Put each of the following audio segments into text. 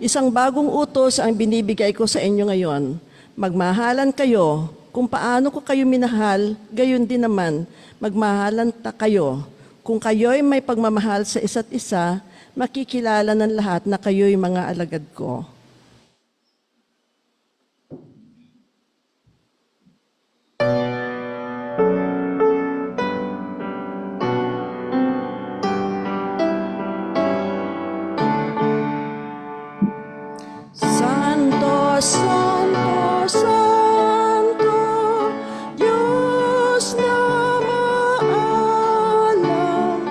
Isang bagong utos ang binibigay ko sa inyo ngayon. Magmahalan kayo. Kung paano ko kayo minahal, gayon din naman, magmahalan kayo. Kung kayo'y may pagmamahal sa isa't isa, makikilala ng lahat na kayo'y mga alagad ko. Santo, Santo, Santo, Diyos na maalam,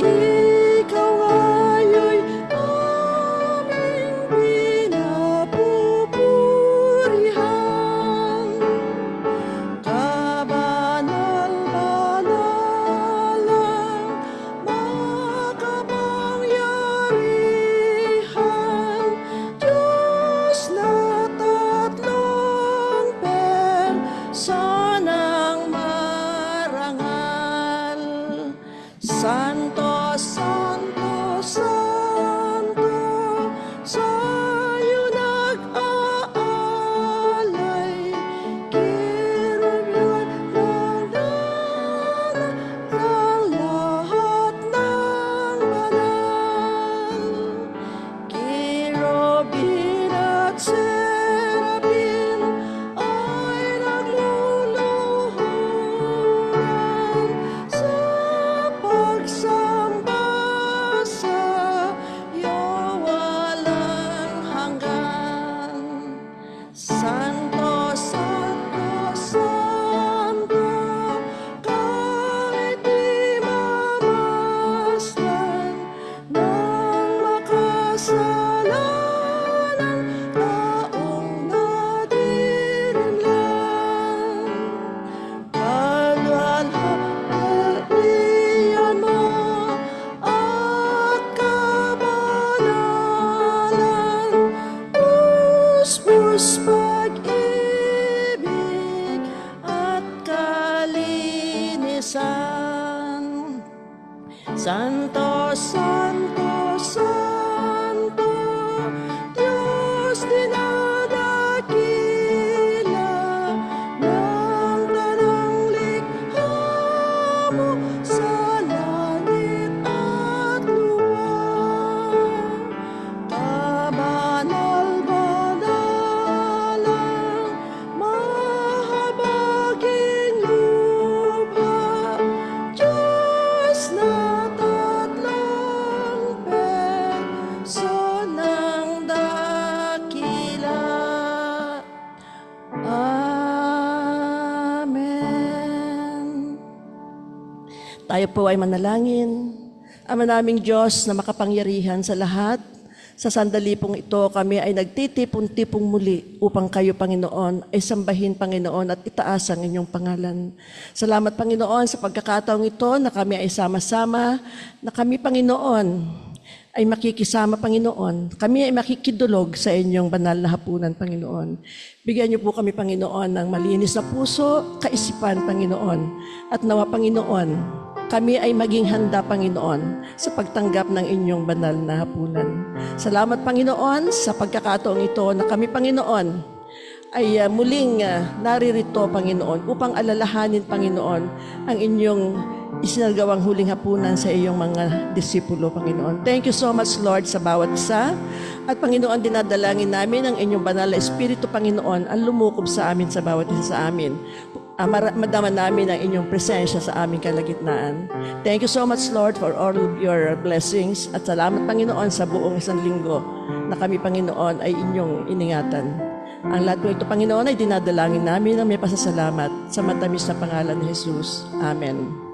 Ikaw nga'yo'y aming pinapupurihan. Kabanal-banalang makapangyarihan, Diyos na tatlong personang marangal. Santo, Santo, Santo, sa'yo nag-aalay, kirubyan ng lahat ng banal. Kirubin at serapin ay nagluluhuran sa pagsamba sa iyo walang hanggan. Santo, Santo, Santo, kahit di mamasdan ng makasalanan taong nadirinlan. Kaluwalhatian mo at kabanalan, puspus pag-ibig at Tayo po ay manalangin. Ama naming Diyos na makapangyarihan sa lahat, sa sandali pong ito kami ay nagtitipon-tipong muli upang kayo, Panginoon, ay sambahin, Panginoon, at itaas ang inyong pangalan. Salamat, Panginoon, sa pagkakataong ito na kami ay sama-sama, na kami, Panginoon, ay makikisama, Panginoon. Kami ay makikidulog sa inyong banal na hapunan, Panginoon. Bigyan niyo po kami, Panginoon, ng malinis na puso, kaisipan, Panginoon. At nawa, Panginoon, kami ay maging handa, Panginoon, sa pagtanggap ng inyong banal na hapunan. Salamat, Panginoon, sa pagkakataong ito na kami, Panginoon, ay muling naririto, Panginoon, upang alalahanin, Panginoon, ang inyong isinagawang huling hapunan sa iyong mga disipulo, Panginoon. Thank you so much, Lord, sa bawat isa. At Panginoon, dinadalangin namin ang inyong banal na Espiritu, Panginoon, ang lumukob sa amin, sa bawat isa sa amin. Madama namin ang inyong presensya sa aming kalagitnaan. Thank you so much, Lord, for all of your blessings. At salamat, Panginoon, sa buong isang linggo na kami, Panginoon, ay inyong iningatan. Ang lahat po ito, Panginoon, ay dinadalangin namin na may pasasalamat sa matamis na pangalan ni Jesus. Amen.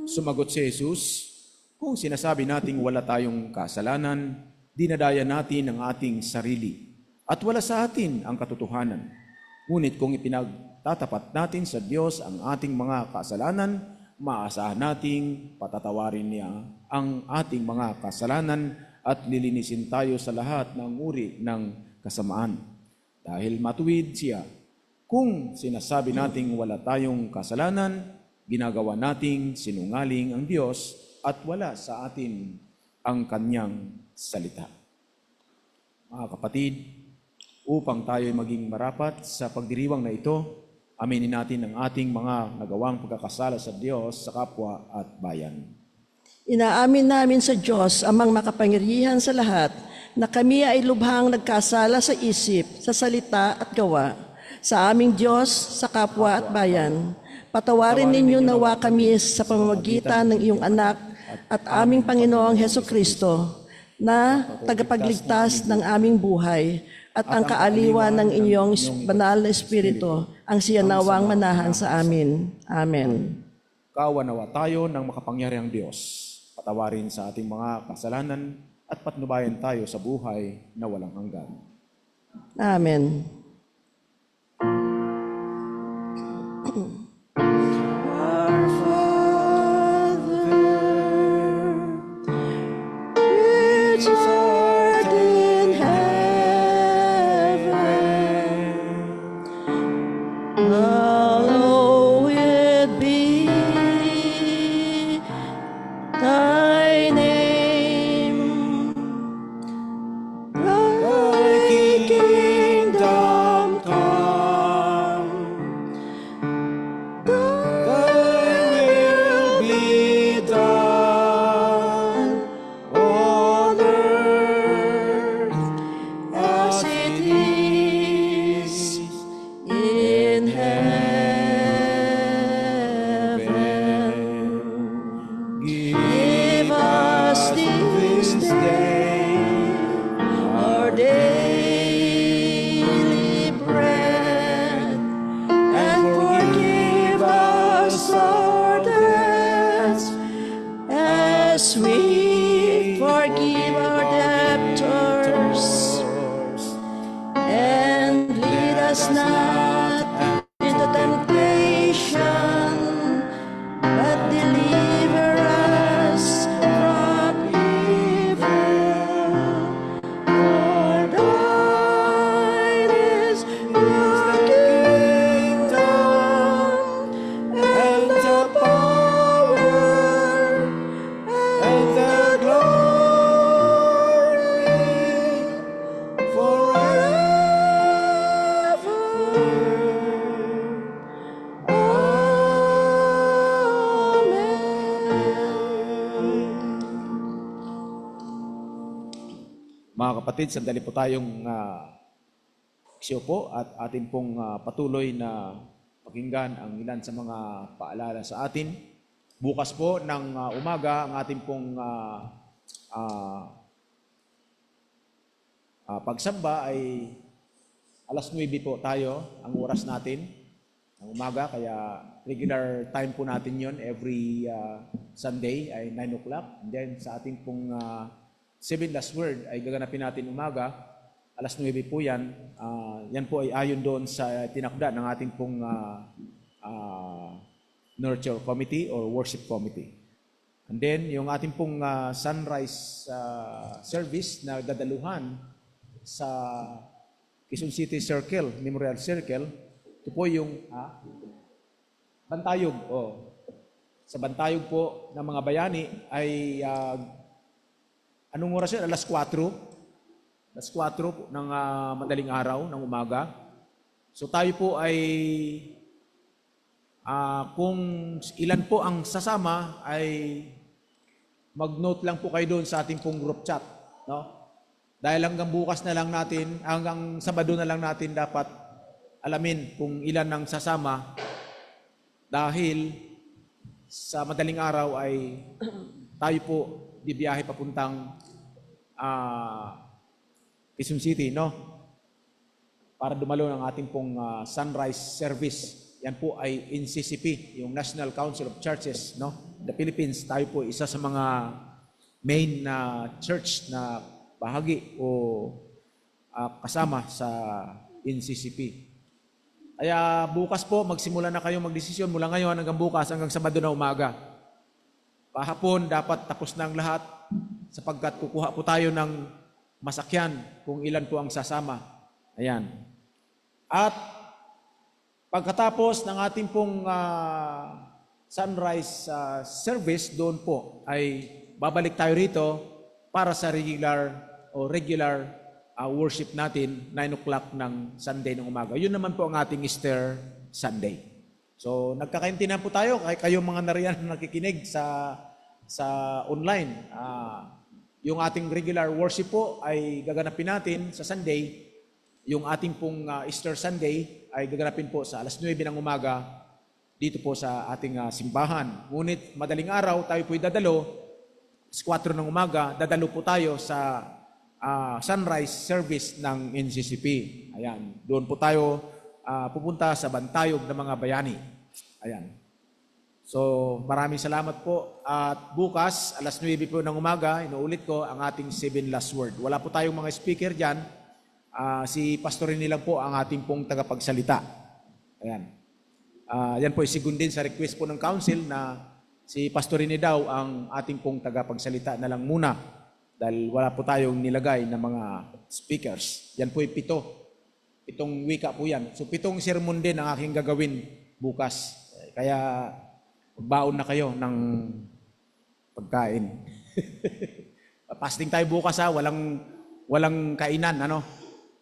Sumagot si Jesus, kung sinasabi nating wala tayong kasalanan, dinadaya natin ang ating sarili at wala sa atin ang katotohanan. Ngunit kung ipinagtatapat natin sa Diyos ang ating mga kasalanan, maasahan nating patatawarin niya ang ating mga kasalanan at lilinisin tayo sa lahat ng uri ng kasamaan. Dahil matuwid siya, kung sinasabi nating wala tayong kasalanan, ginagawa nating sinungaling ang Diyos at wala sa atin ang kanyang salita. Mga kapatid, upang tayo maging marapat sa pagdiriwang na ito, aminin natin ang ating mga nagawang pagkakasala sa Diyos, sa kapwa at bayan. Inaamin namin sa Diyos, amang makapangyarihan sa lahat, na kami ay lubhang nagkasala sa isip, sa salita at gawa, sa aming Diyos, sa kapwa at bayan. Patawarin ninyo nawa kami sa pamamagitan ng iyong anak at aming Panginoong Hesukristo na tagapagligtas ng aming buhay at ang kaaliwan ng inyong banal na Espiritu ang siya nawang manahan sa amin. Amen. Kawa nawa tayo ng makapangyarihang Diyos. Patawarin sa ating mga kasalanan at patnubayan tayo sa buhay na walang hanggan. Amen. Kingdom Mga kapatid, sandali po tayong po at atin pong patuloy na pakinggan ang ilan sa mga paalala sa atin. Bukas po ng umaga ang ating pong pagsamba ay alas 9 po tayo ang oras natin ng umaga, kaya regular time po natin yon every Sunday ay 9 o'clock. And then sa ating pong 7 last word ay gaganapin natin umaga, alas 9 po yan. Yan po ay ayon doon sa tinakda ng ating pong nurture committee or worship committee. And then yung ating pong sunrise service na dadaluhan sa Quezon City Circle, Memorial Circle, ito po yung Bantayog. Sa Bantayog po ng mga bayani ay anong oras yun? Alas 4. Alas 4 ng madaling araw ng umaga. So tayo po ay kung ilan po ang sasama ay mag-note lang po kayo doon sa ating pong group chat, no? Dahil hanggang bukas na lang natin, hanggang Sabado na lang natin dapat alamin kung ilan ang sasama, dahil sa madaling araw ay tayo po bibiyahe papuntang Quezon City, no? Para dumalo ng ating pong sunrise service. Yan po ay NCCP, yung National Council of Churches, no? The Philippines. Tayo po isa sa mga main na church na bahagi o kasama sa NCCP. Kaya bukas po, magsimula na kayo magdesisyon mula ngayon hanggang bukas, hanggang Sabado na umaga. Pahapon, dapat tapos na ang lahat sapagkat kukuha po tayo ng masakyan kung ilan po ang sasama. Ayan. At pagkatapos ng ating pong sunrise service, doon po ay babalik tayo rito para sa regular worship natin, 9 o'clock ng Sunday ng umaga. Yun naman po ang ating Easter Sunday. So, nagkakaintindihan po tayo, kayo mga nariyan na nakikinig sa online. Yung ating regular worship po ay gaganapin natin sa Sunday. Yung ating pong Easter Sunday ay gaganapin po sa alas 9 ng umaga dito po sa ating simbahan. Ngunit madaling araw, tayo po'y dadalo. Alas 4 ng umaga, dadalo po tayo sa sunrise service ng NCCP. Ayan. Doon po tayo pupunta sa Bantayog ng mga bayani. Ayan. So, maraming salamat po. At bukas, alas 9 po ng umaga, inuulit ko ang ating 7 last word. Wala po tayong mga speaker dyan. Si Pastor Rini lang po ang ating pong tagapagsalita. Ayan. Yan po isigundin sa request po ng council na si Pastor Rini daw ang ating pong tagapagsalita na lang muna. Dahil wala po tayong nilagay na mga speakers. Yan po ay 7. 7 wika po yan. So 7 sermon din ang aking gagawin bukas. Kaya magbaon na kayo ng pagkain. Fasting tayo bukas walang kainan, ano?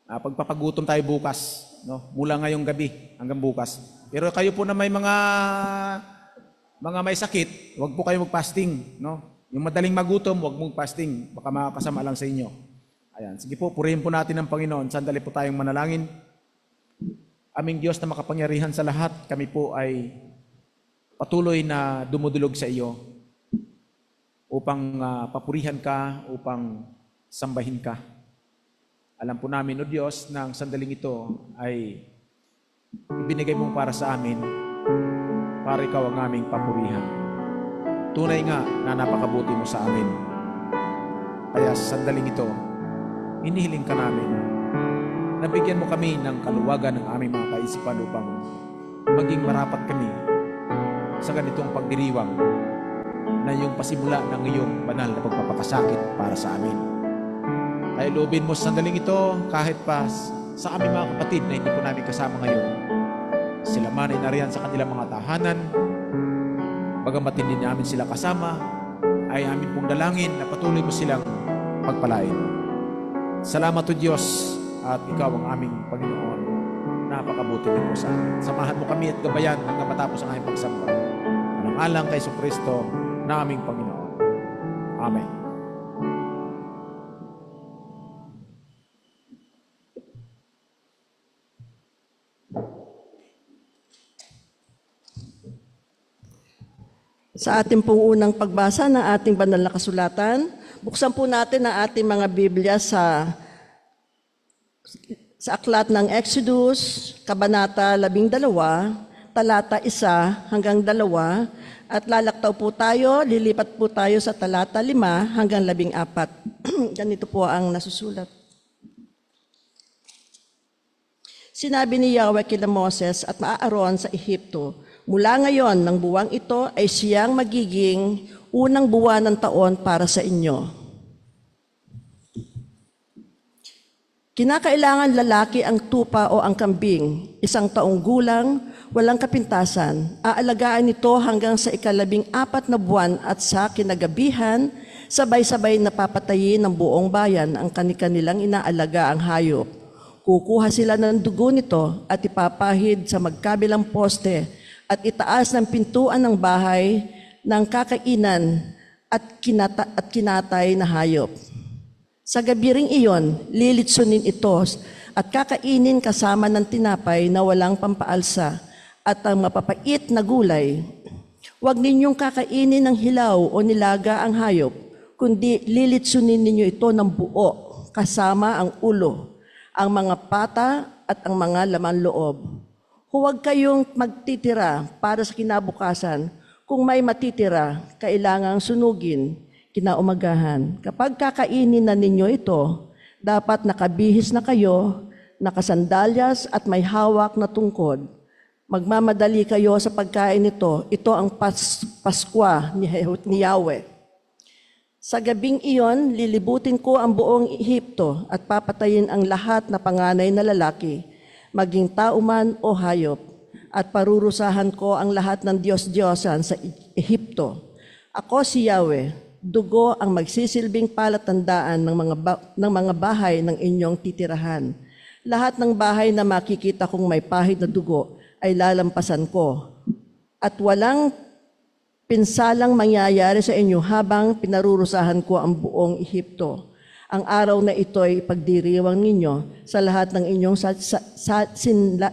Pagpapagutom tayo bukas, no? Mula ngayong gabi hanggang bukas. Pero kayo po na may mga may sakit, huwag po kayo mag-fasting, no? Yung madaling magutom, huwag mong fasting. Baka makakasama lang sa inyo. Ayan. Sige po, purihin po natin ang Panginoon. Sandali po tayong manalangin. Aming Diyos na makapangyarihan sa lahat, kami po ay patuloy na dumudulog sa iyo upang papurihan ka, upang sambahin ka. Alam po namin, O Diyos, na ang sandaling ito ay ibinigay mong para sa amin, para ikaw ang aming papurihan. Tunay nga na napakabuti mo sa amin. Kaya sa sandaling ito, inihiling ka namin, nabigyan mo kami ng kaluwagan ng aming mga kaisipan upang maging marapat kami sa ganitong pagdiriwang na iyong pasimula ng iyong banal na pagpapakasakit para sa amin. Kaya loobin mo sa sandaling ito, kahit pa sa aming mga kapatid na hindi po namin kasama ngayon, sila man ay nariyan sa kanilang mga tahanan, bagamat hindi namin sila kasama, ay amin pong dalangin na patuloy mo silang pagpalain. Salamat o Diyos, at ikaw ang aming Panginoon. Napakabuti niyo po sa amin. Samahan mo kami at gabayan hanggang matapos ang aming pagsamba. Alang-alang kay Kristo na aming Panginoon. Amen. Sa ating pong unang pagbasa ng ating banal na kasulatan, buksan po natin ang ating mga Biblia sa aklat ng Exodus, Kabanata 12, talata 1 hanggang 2, at lalaktaw po tayo, lilipat po tayo sa talata 5 hanggang 14. Ganito po ang nasusulat. Sinabi ni Yahweh kina Moses at Aaron sa Ehipto, mula ngayon ng buwang ito ay siyang magiging unang buwan ng taon para sa inyo. Kinakailangan lalaki ang tupa o ang kambing, 1 taong gulang, walang kapintasan. Aalagaan nito hanggang sa 14 na buwan at sa kinagabihan, sabay-sabay na papatayin ng buong bayan ang kanilang inaalaga ang hayop. Kukuha sila ng dugo nito at ipapahid sa magkabilang poste at itaas ng pintuan ng bahay ng kakainan at kinatay na hayop. Sa gabi ring iyon, lilitsunin ito at kakainin kasama ng tinapay na walang pampaalsa at ang mapapait na gulay. Huwag ninyong kakainin ng hilaw o nilaga ang hayop, kundi lilitsunin ninyo ito ng buo, kasama ang ulo, ang mga pata at ang mga laman loob. Huwag kayong magtitira para sa kinabukasan. Kung may matitira, kailangang sunugin kinaumagahan. Kapag kakainin na ninyo ito, dapat nakabihis na kayo, nakasandalyas at may hawak na tungkod. Magmamadali kayo sa pagkain nito. Ito ang Paskwa ni Yahweh. Sa gabing iyon, lilibutin ko ang buong Ehipto at papatayin ang lahat na panganay na lalaki, maging tao man o hayop, at parurusahan ko ang lahat ng Diyos-Diyosan sa Ehipto. Ako si Yahweh, dugo ang magsisilbing palatandaan ng mga bahay ng inyong titirahan. Lahat ng bahay na makikita kong may pahid na dugo ay lalampasan ko, at walang pinsalang mangyayari sa inyo habang pinarurusahan ko ang buong Ehipto. Ang araw na ito ay ipagdiriwang ninyo sa lahat ng inyong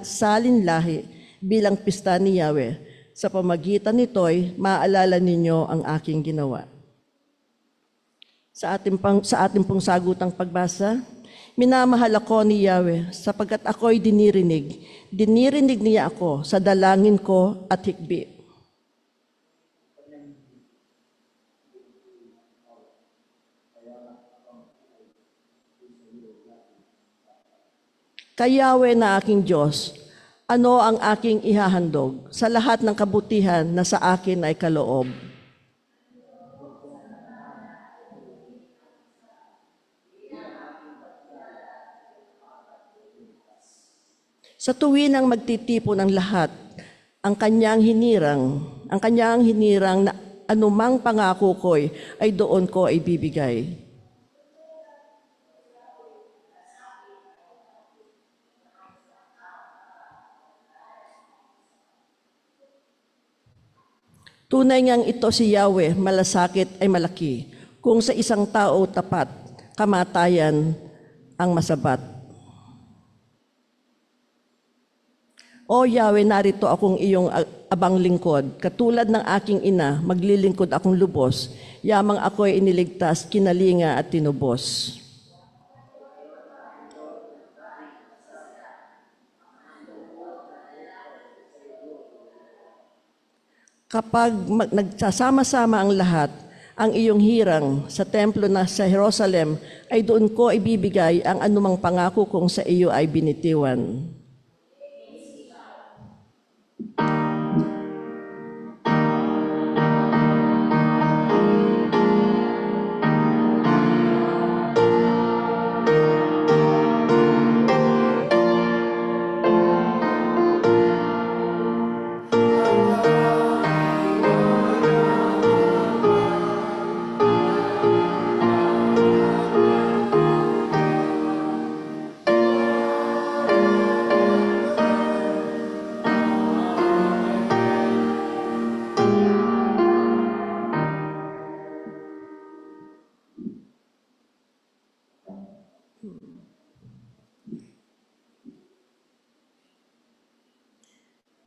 salinlahi bilang pista ni Yahweh. Sa pamagitan nito'y maaalala ninyo ang aking ginawa. Sa ating pong sagutang pagbasa, minamahal ako ni Yahweh sapagkat ako'y dinirinig. Dinirinig niya ako sa dalangin ko at hikbi. Kay Yahweh na aking Diyos, ano ang aking ihahandog sa lahat ng kabutihan na sa akin ay kaloob? Sa tuwin ang magtitipon ng lahat, ang kanyang hinirang na anumang pangako ko'y ay doon ko ay bibigay. Tunay ngang ito si Yahweh, malasakit ay malaki. Kung sa isang tao tapat, kamatayan ang masabat. O Yahweh, narito akong iyong abang lingkod. Katulad ng aking ina, maglilingkod akong lubos. Yamang ako'y iniligtas, kinalinga at tinubos. Kapag nagsasama-sama ang lahat, ang iyong hirang sa templo na sa Jerusalem, ay doon ko ibibigay ang anumang pangako kung sa iyo ay binitiwan.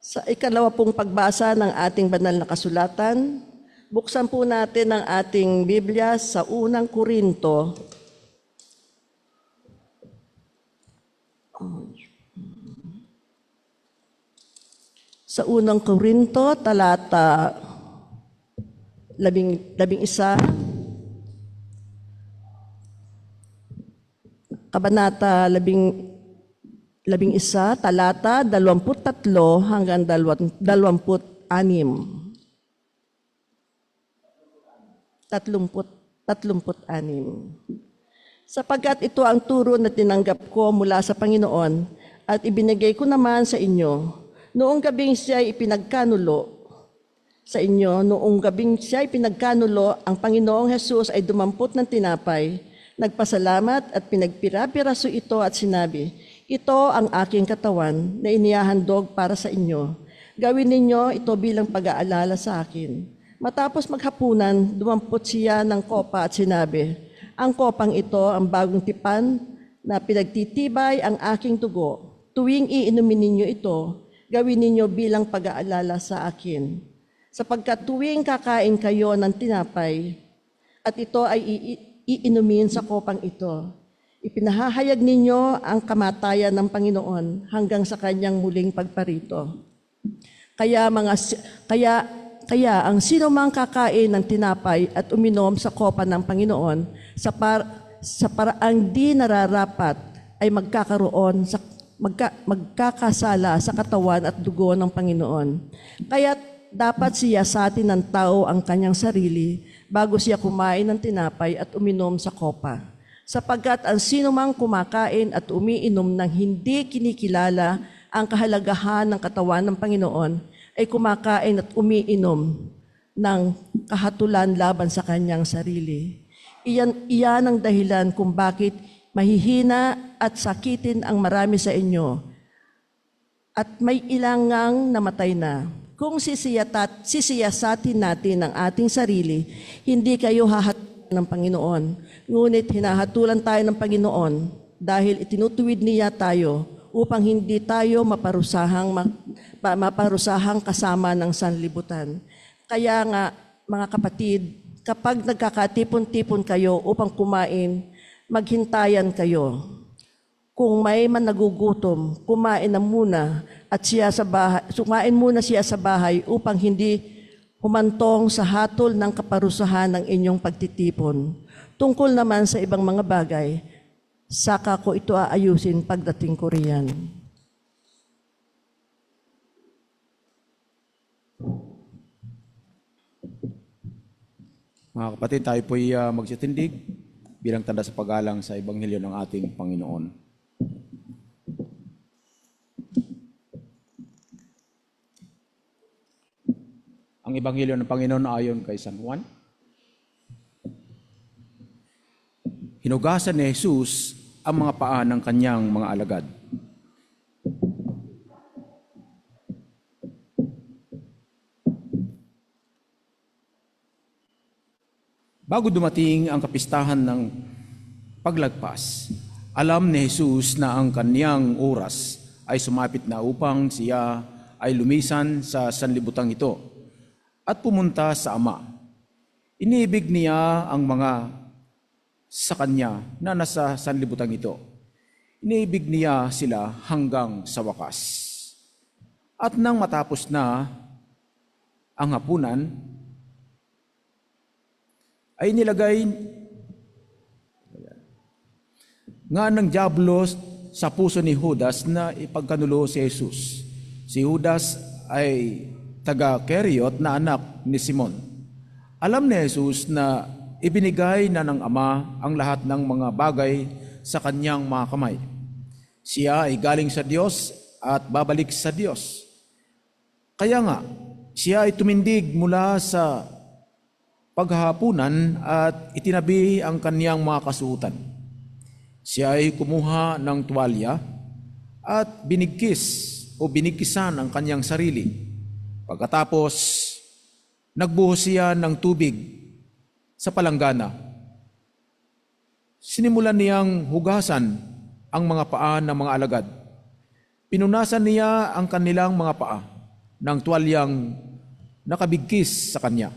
Sa ikalawa pong pagbasa ng ating banal na kasulatan, Buksan po natin ang ating Biblia sa unang Korinto. Sa unang Korinto, talata 11, kabanata 11, talata 23 hanggang 26. 36. Sapagkat ito ang turo na tinanggap ko mula sa Panginoon at ibinigay ko naman sa inyo. Noong gabing siya ipinagkanulo sa inyo, ang Panginoong Hesus ay dumampot ng tinapay, nagpasalamat at pinagpira-piraso ito at sinabi, "Ito ang aking katawan na inihahandog para sa inyo. Gawin ninyo ito bilang pag-aalala sa akin." Matapos maghapunan, dumampot siya ng kopa at sinabi, "Ang kopang ito ang bagong tipan na pinagtitibay ang aking dugo. Tuwing iinumin ninyo ito, gawin ninyo bilang pag-aalala sa akin. Sapagkat tuwing kakain kayo ng tinapay, at ito ay iinumin sa kopang ito, ipinahahayag ninyo ang kamatayan ng Panginoon hanggang sa kanyang muling pagparito. Kaya ang sino mang kakain ng tinapay at uminom sa kopa ng Panginoon sa paraang di nararapat ay magkakasala sa katawan at dugo ng Panginoon. Kaya dapat siyasatin ng tao ang kanyang sarili bago siya kumain ng tinapay at uminom sa kopa. Sapagkat ang sino mang kumakain at umiinom ng hindi kinikilala ang kahalagahan ng katawan ng Panginoon ay kumakain at umiinom ng kahatulan laban sa kanyang sarili. Iyan ang dahilan kung bakit mahihina at sakitin ang marami sa inyo at may ilangang namatay na. Kung sisiyasatin natin ang ating sarili, hindi kayo hahatulan ng Panginoon. Ngunit hinahatulan tayo ng Panginoon dahil itinutuwid niya tayo upang hindi tayo maparusahang kasama ng sanlibutan. Kaya nga, mga kapatid, kapag nagkakatipon-tipon kayo upang kumain, maghintayan kayo. Kung may nagugutom, kumain muna siya sa bahay upang hindi humantong sa hatol ng kaparusahan ng inyong pagtitipon. Tungkol naman sa ibang mga bagay, saka ko ito aayusin pagdating ko riyan. Mga kapatid, tayo po'y magsitindig bilang tanda sa paggalang sa Ebanghelyo ng ating Panginoon. Ang Ebanghelyo ng Panginoon ayon kay San Juan. Hinugasan ni Jesus ang mga paa ng kanyang mga alagad. Bago dumating ang kapistahan ng paglagpas, alam ni Jesus na ang kanyang oras ay sumapit na upang siya ay lumisan sa sanlibutan ito at pumunta sa Ama. Iniibig niya ang mga sa kanya na nasa sanlibutan ito. Iniibig niya sila hanggang sa wakas. At nang matapos na ang hapunan, ay nilagay nga ng diablo sa puso ni Judas na ipagkanulo si Jesus. Si Judas ay taga-Keriot na anak ni Simon. Alam ni Jesus na ibinigay na ng Ama ang lahat ng mga bagay sa kanyang mga kamay. Siya ay galing sa Diyos at babalik sa Diyos. Kaya nga, siya ay tumindig mula sa paghahapunan at itinabi ang kanyang mga kasuotan. Siya ay kumuha ng tuwalya at binigkisan ang kanyang sarili. Pagkatapos, nagbuhos siya ng tubig sa palanggana. Sinimulan niyang hugasan ang mga paa ng mga alagad. Pinunasan niya ang kanilang mga paa ng tuwalyang nakabigkis sa kanya.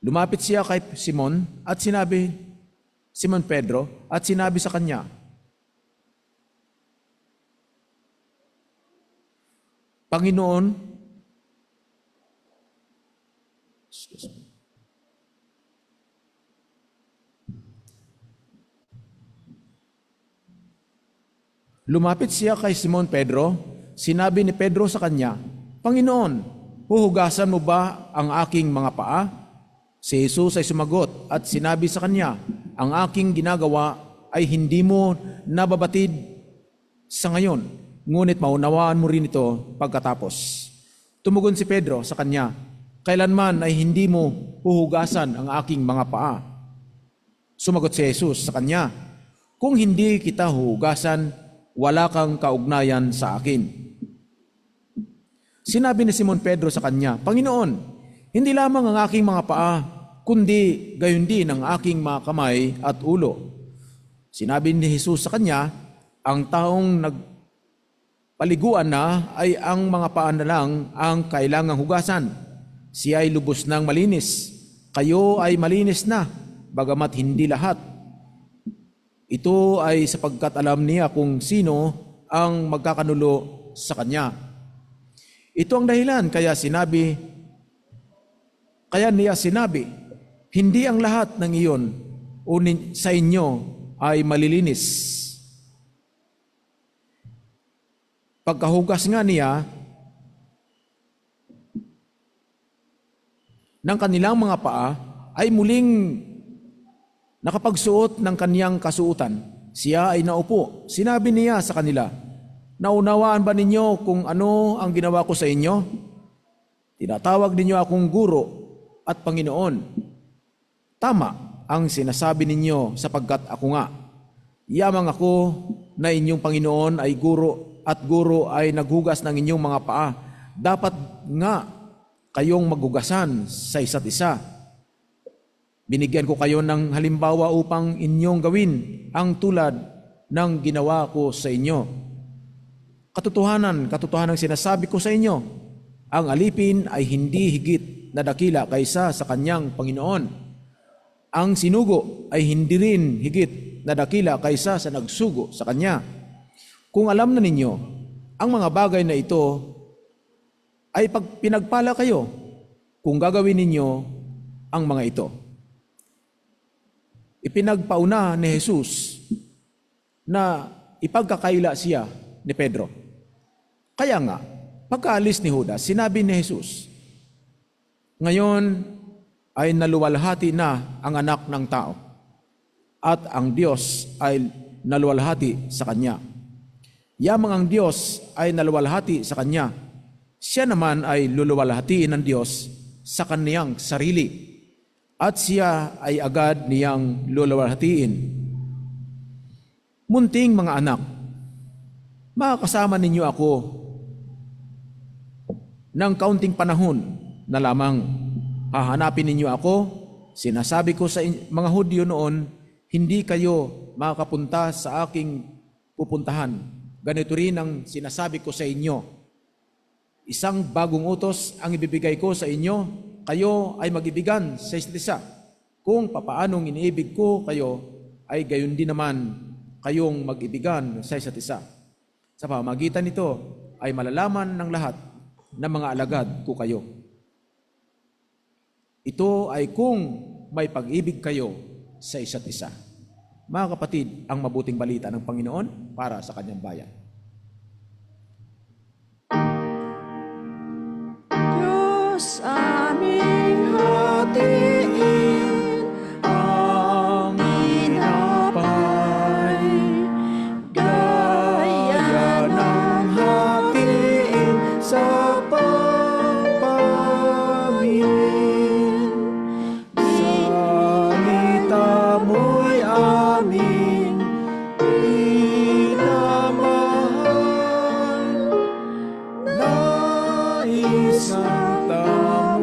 Lumapit siya kay Simon Pedro, at sinabi sa kanya, Panginoon, lumapit siya kay Simon Pedro, sinabi ni Pedro sa kanya, Panginoon, huhugasan mo ba ang aking mga paa? Si Jesus ay sumagot at sinabi sa kanya, ang aking ginagawa ay hindi mo nababatid sa ngayon, ngunit maunawaan mo rin ito pagkatapos. Tumugon si Pedro sa kanya, kailanman ay hindi mo huhugasan ang aking mga paa. Sumagot si Jesus sa kanya, kung hindi kita huhugasan, wala kang kaugnayan sa akin. Sinabi ni Simon Pedro sa kanya, Panginoon, hindi lamang ang aking mga paa, kundi gayon din ang aking mga kamay at ulo. Sinabi ni Jesus sa kanya, ang taong nagpaliguan na ay ang mga paa na lang ang kailangang hugasan. Siya ay lubos ng malinis. Kayo ay malinis na, bagamat hindi lahat. Ito ay sapagkat alam niya kung sino ang magkakanulo sa kanya. Ito ang dahilan kaya niya sinabi, hindi ang lahat ng iyon o sa inyo ay malilinis. Pagkahugas nga niya ng kanilang mga paa, ay muling nakapagsuot ng kaniyang kasuotan. Siya ay naupo. Sinabi niya sa kanila, naunawaan ba ninyo kung ano ang ginawa ko sa inyo? Tinatawag ninyo akong guro at Panginoon. Tama ang sinasabi ninyo sapagkat ako nga. Yamang ako na inyong Panginoon ay guro at guro ay naghugas ng inyong mga paa. Dapat nga kayong maghugasan sa isa't isa. Binigyan ko kayo ng halimbawa upang inyong gawin ang tulad ng ginawa ko sa inyo. Katotohanan sinasabi ko sa inyo, ang alipin ay hindi higit na dakila kaysa sa kanyang Panginoon. Ang sinugo ay hindi rin higit na dakila kaysa sa nagsugo sa kanya. Kung alam na ninyo, ang mga bagay na ito ay pinagpala kayo kung gagawin ninyo ang mga ito. Ipinagpauna ni Jesus na ipagkakaila siya ni Pedro. Kaya nga, pagkaalis ni Judas, sinabi ni Jesus, ngayon ay naluwalhati na ang anak ng tao at ang Diyos ay naluwalhati sa kanya. Yamang ang Diyos ay naluwalhati sa kanya, siya naman ay luluwalhatiin ng Diyos sa kaniyang sarili at siya ay agad niyang luluwalhatiin. Munting mga anak, makakasama ninyo ako ng kaunting panahon na lamang. Hahanapin ninyo ako, sinasabi ko sa mga Hudyo noon, hindi kayo makakapunta sa aking pupuntahan. Ganito rin ang sinasabi ko sa inyo. Isang bagong utos ang ibibigay ko sa inyo, kayo ay mag-ibigan sa isa't isa. Kung papaanong iniibig ko kayo, ay gayon din naman kayong mag-ibigan sa isa't isa. Sa pamamagitan nito ay malalaman ng lahat na mga alagad ko kayo. Ito ay kung may pag-ibig kayo sa isa't isa. Mga kapatid, ang mabuting balita ng Panginoon para sa kanyang bayan. Diyos aming hatiin, ang inapay, gaya ng hatiin sa pagpamilin. Salita mo'y aming pinamahal, nais ang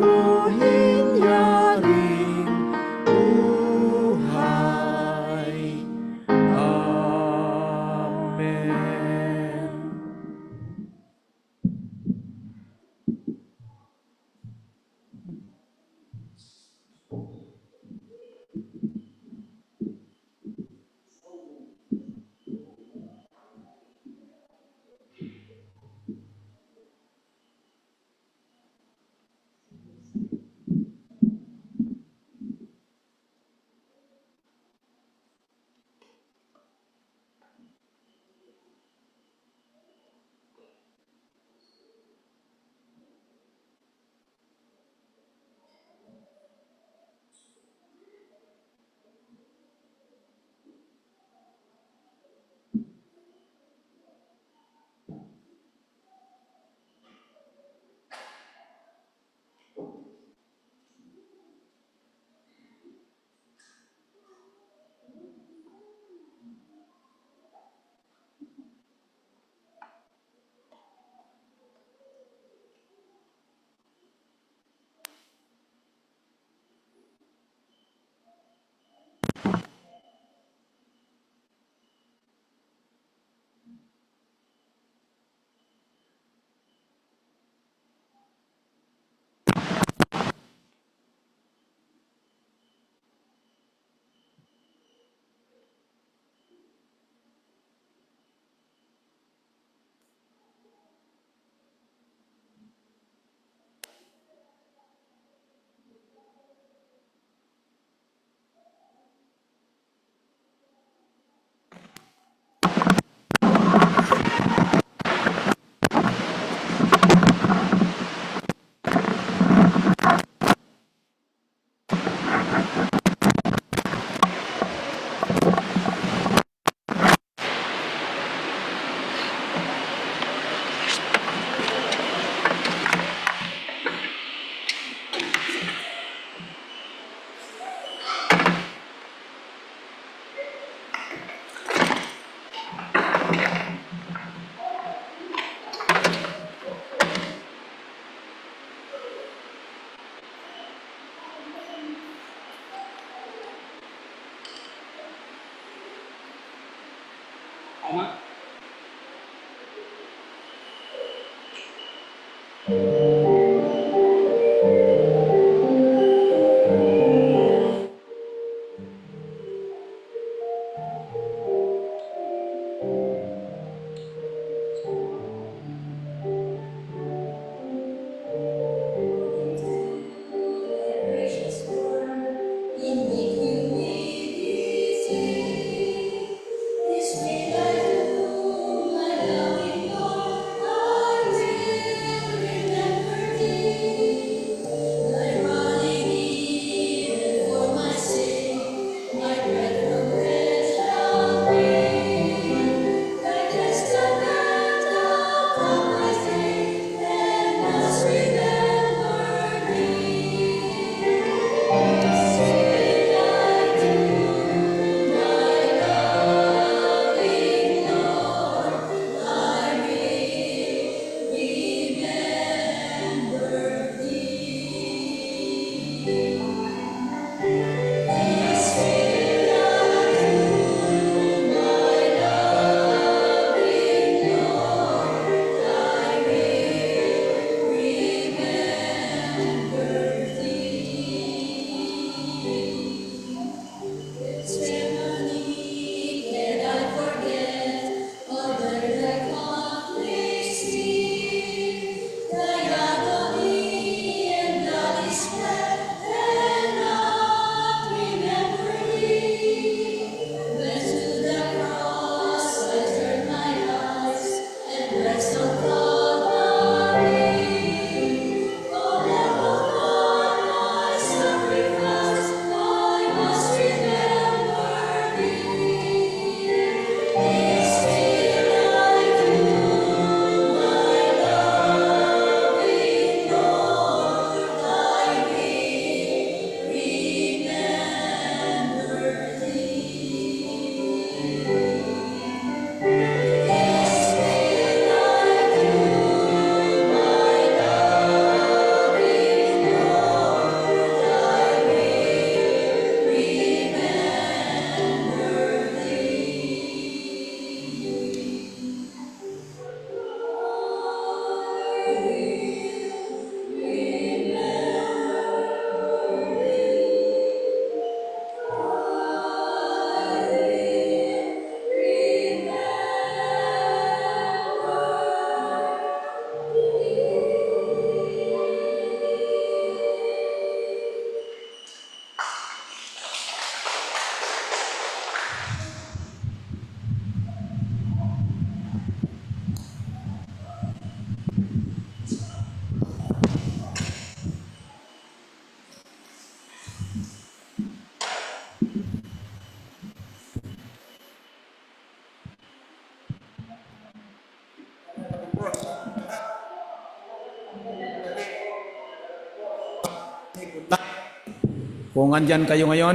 Kung andyan kayo ngayon,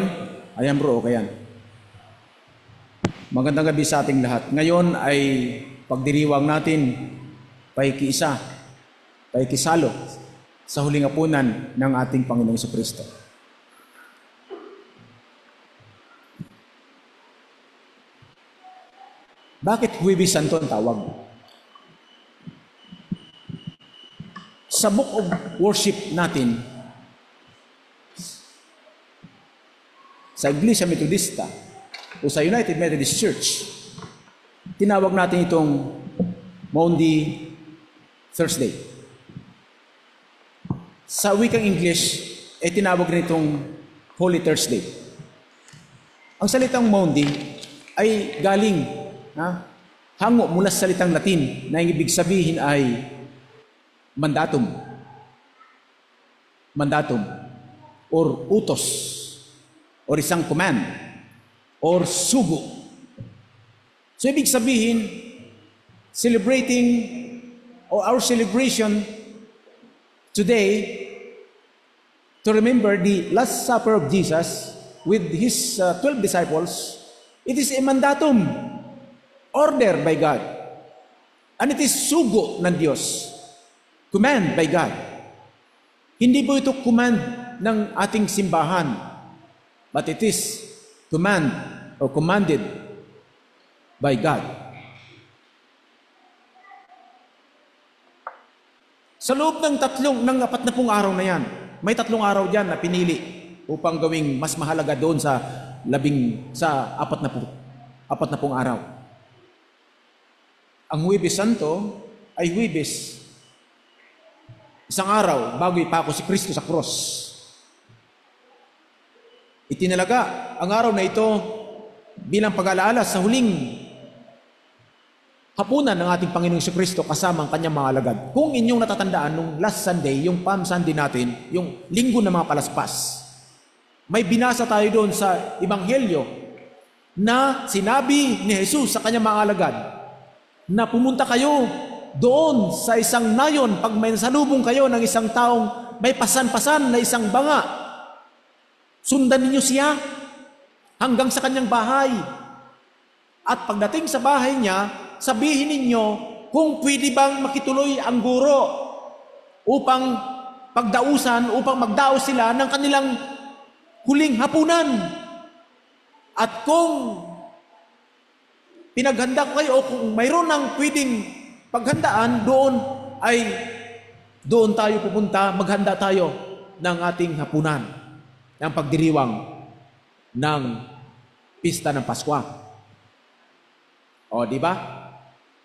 ayan bro, okay yan. Magandang gabi sa ating lahat. Ngayon ay pagdiriwang natin paikiisa, paikisalo sa huling hapunan ng ating Panginoong Jesucristo. Bakit Huwebes Santo ang tawag? Sa book of worship natin, sa Iglesia Metodista o sa United Methodist Church, tinawag natin itong Maundy Thursday. Sa wikang English, tinawag rin itong Holy Thursday. Ang salitang Maundy ay galing, hango mula sa salitang Latin na ibig sabihin ay mandatum. Mandatum or utos or isang command or sugo. So ibig sabihin, celebrating or our celebration today to remember the Last Supper of Jesus with His 12 disciples, it is a mandatum, order by God. And it is sugo ng Diyos, command by God. Hindi po ito command ng ating simbahan, but it is command or commanded by God. Sa loob ng 40 araw na yan, may 3 araw dyan na pinili upang gawing mas mahalaga doon sa 40 araw. Ang Huwebes Santo ay Huwebes, isang araw bago ipako si Kristo sa cross. Itinalaga ang araw na ito bilang pag-alaala sa huling hapunan ng ating Panginoong Kristo kasama ang kanyang mga alagad. Kung inyong natatandaan, nung last Sunday, yung Palm Sunday natin, yung linggo ng mga palaspas, may binasa tayo doon sa Ebanghelyo na sinabi ni Jesus sa kanyang mga alagad na pumunta kayo doon sa isang nayon pag may nasalubong kayo ng isang taong may pasan-pasan na isang banga. Sundan ninyo siya hanggang sa kanyang bahay. At pagdating sa bahay niya, sabihin ninyo kung pwede bang makituloy ang guro upang magdaos sila ng kanilang huling hapunan. At kung pinaghanda ko kayo o kung mayroon ng pwedeng paghandaan, doon tayo pupunta, maghanda tayo ng ating hapunan, ng pagdiriwang ng pista ng Paskwa. O, di ba?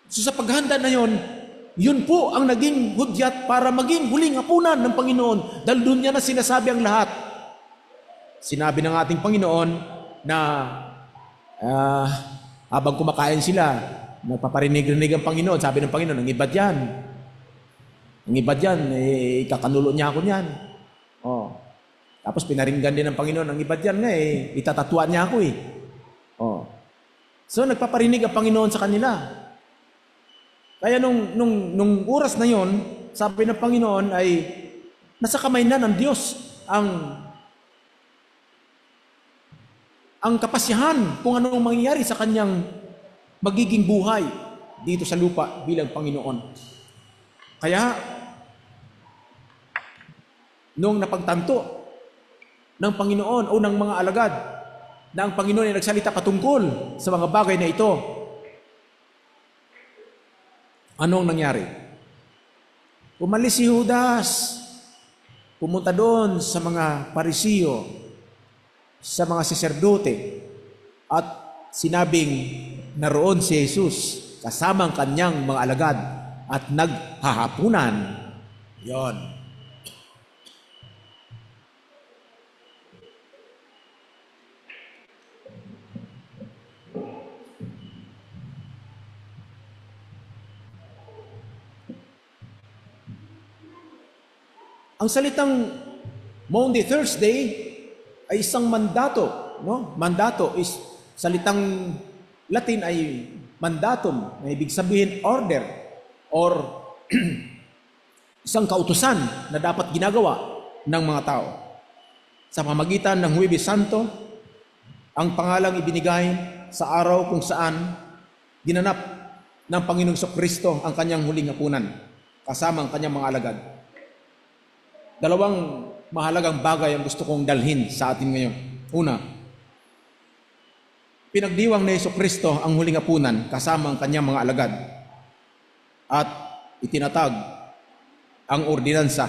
So sa paghanda na yun po ang naging hudyat para maging huling hapunan ng Panginoon. Dahil doon niya na sinasabi ang lahat. Sinabi ng ating Panginoon na habang kumakain sila, nagpaparinig-rinig ang Panginoon. Sabi ng Panginoon, ang ibad yan. Ang ibad yan, ikakanulo niya ako niyan. O. Tapos pinaringgan din ng Panginoon, ang ibad yan nga itatatwa niya ako O. So nagpaparinig ang Panginoon sa kanila. Kaya nung oras na yon, sabi ng Panginoon ay nasa kamay na ng Diyos ang kapasyahan kung anong mangyayari sa kanyang magiging buhay dito sa lupa bilang Panginoon. Kaya nung napagtanto ng Panginoon o ng mga alagad na ang Panginoon ay nagsalita patungkol sa mga bagay na ito, anong nangyari? Umalis si Judas, pumunta doon sa mga Parisiyo, sa mga saserdote, at sinabing naroon si Jesus kasama ang kanyang mga alagad at naghahapunan. Yon. Ang salitang Maundy Thursday ay isang mandato, no? Mandato is salitang Latin ay mandatum, na ibig sabihin order or isang kautusan na dapat ginagawa ng mga tao. Sa pamagitan ng Huwebes Santo, ang pangalang ibinigay sa araw kung saan ginanap ng Panginoong Kristo ang kanyang huling hapunan kasama ang kanyang mga alagad. Dalawang mahalagang bagay ang gusto kong dalhin sa atin ngayon. Una, pinagdiwang ni Kristo ang huling hapunan kasama ang kanyang mga alagad at itinatag ang ordinansa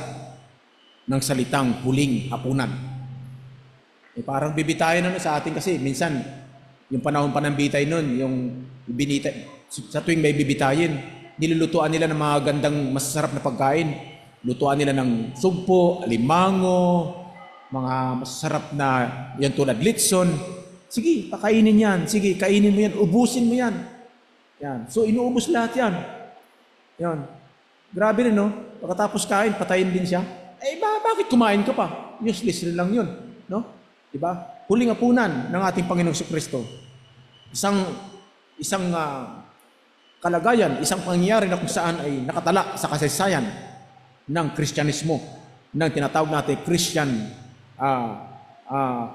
ng salitang huling hapunan. Parang bibitayin sa atin kasi minsan yung panahon pa ng bitay nun, yung binitay, sa tuwing may bibitayin, nilulutuan nila ng mga gandang masasarap na pagkain. Lutuan nila ng sugpo, alimango, mga masarap na yan tulad litson. Sige, pakainin yan. Sige, kainin mo yan. Ubusin mo yan. Yan. So, inuubos lahat yan. Yan. Grabe rin, no? Pagkatapos kain, patayin din siya. Bakit kumain ka pa? Useless rin lang yun. No? Diba? Huling hapunan ng ating Panginoong Kristo. Isang kalagayan, isang pangyayari na kung saan ay nakatala sa kasaysayan ng Kristyanismo, ng tinatawag natin Christian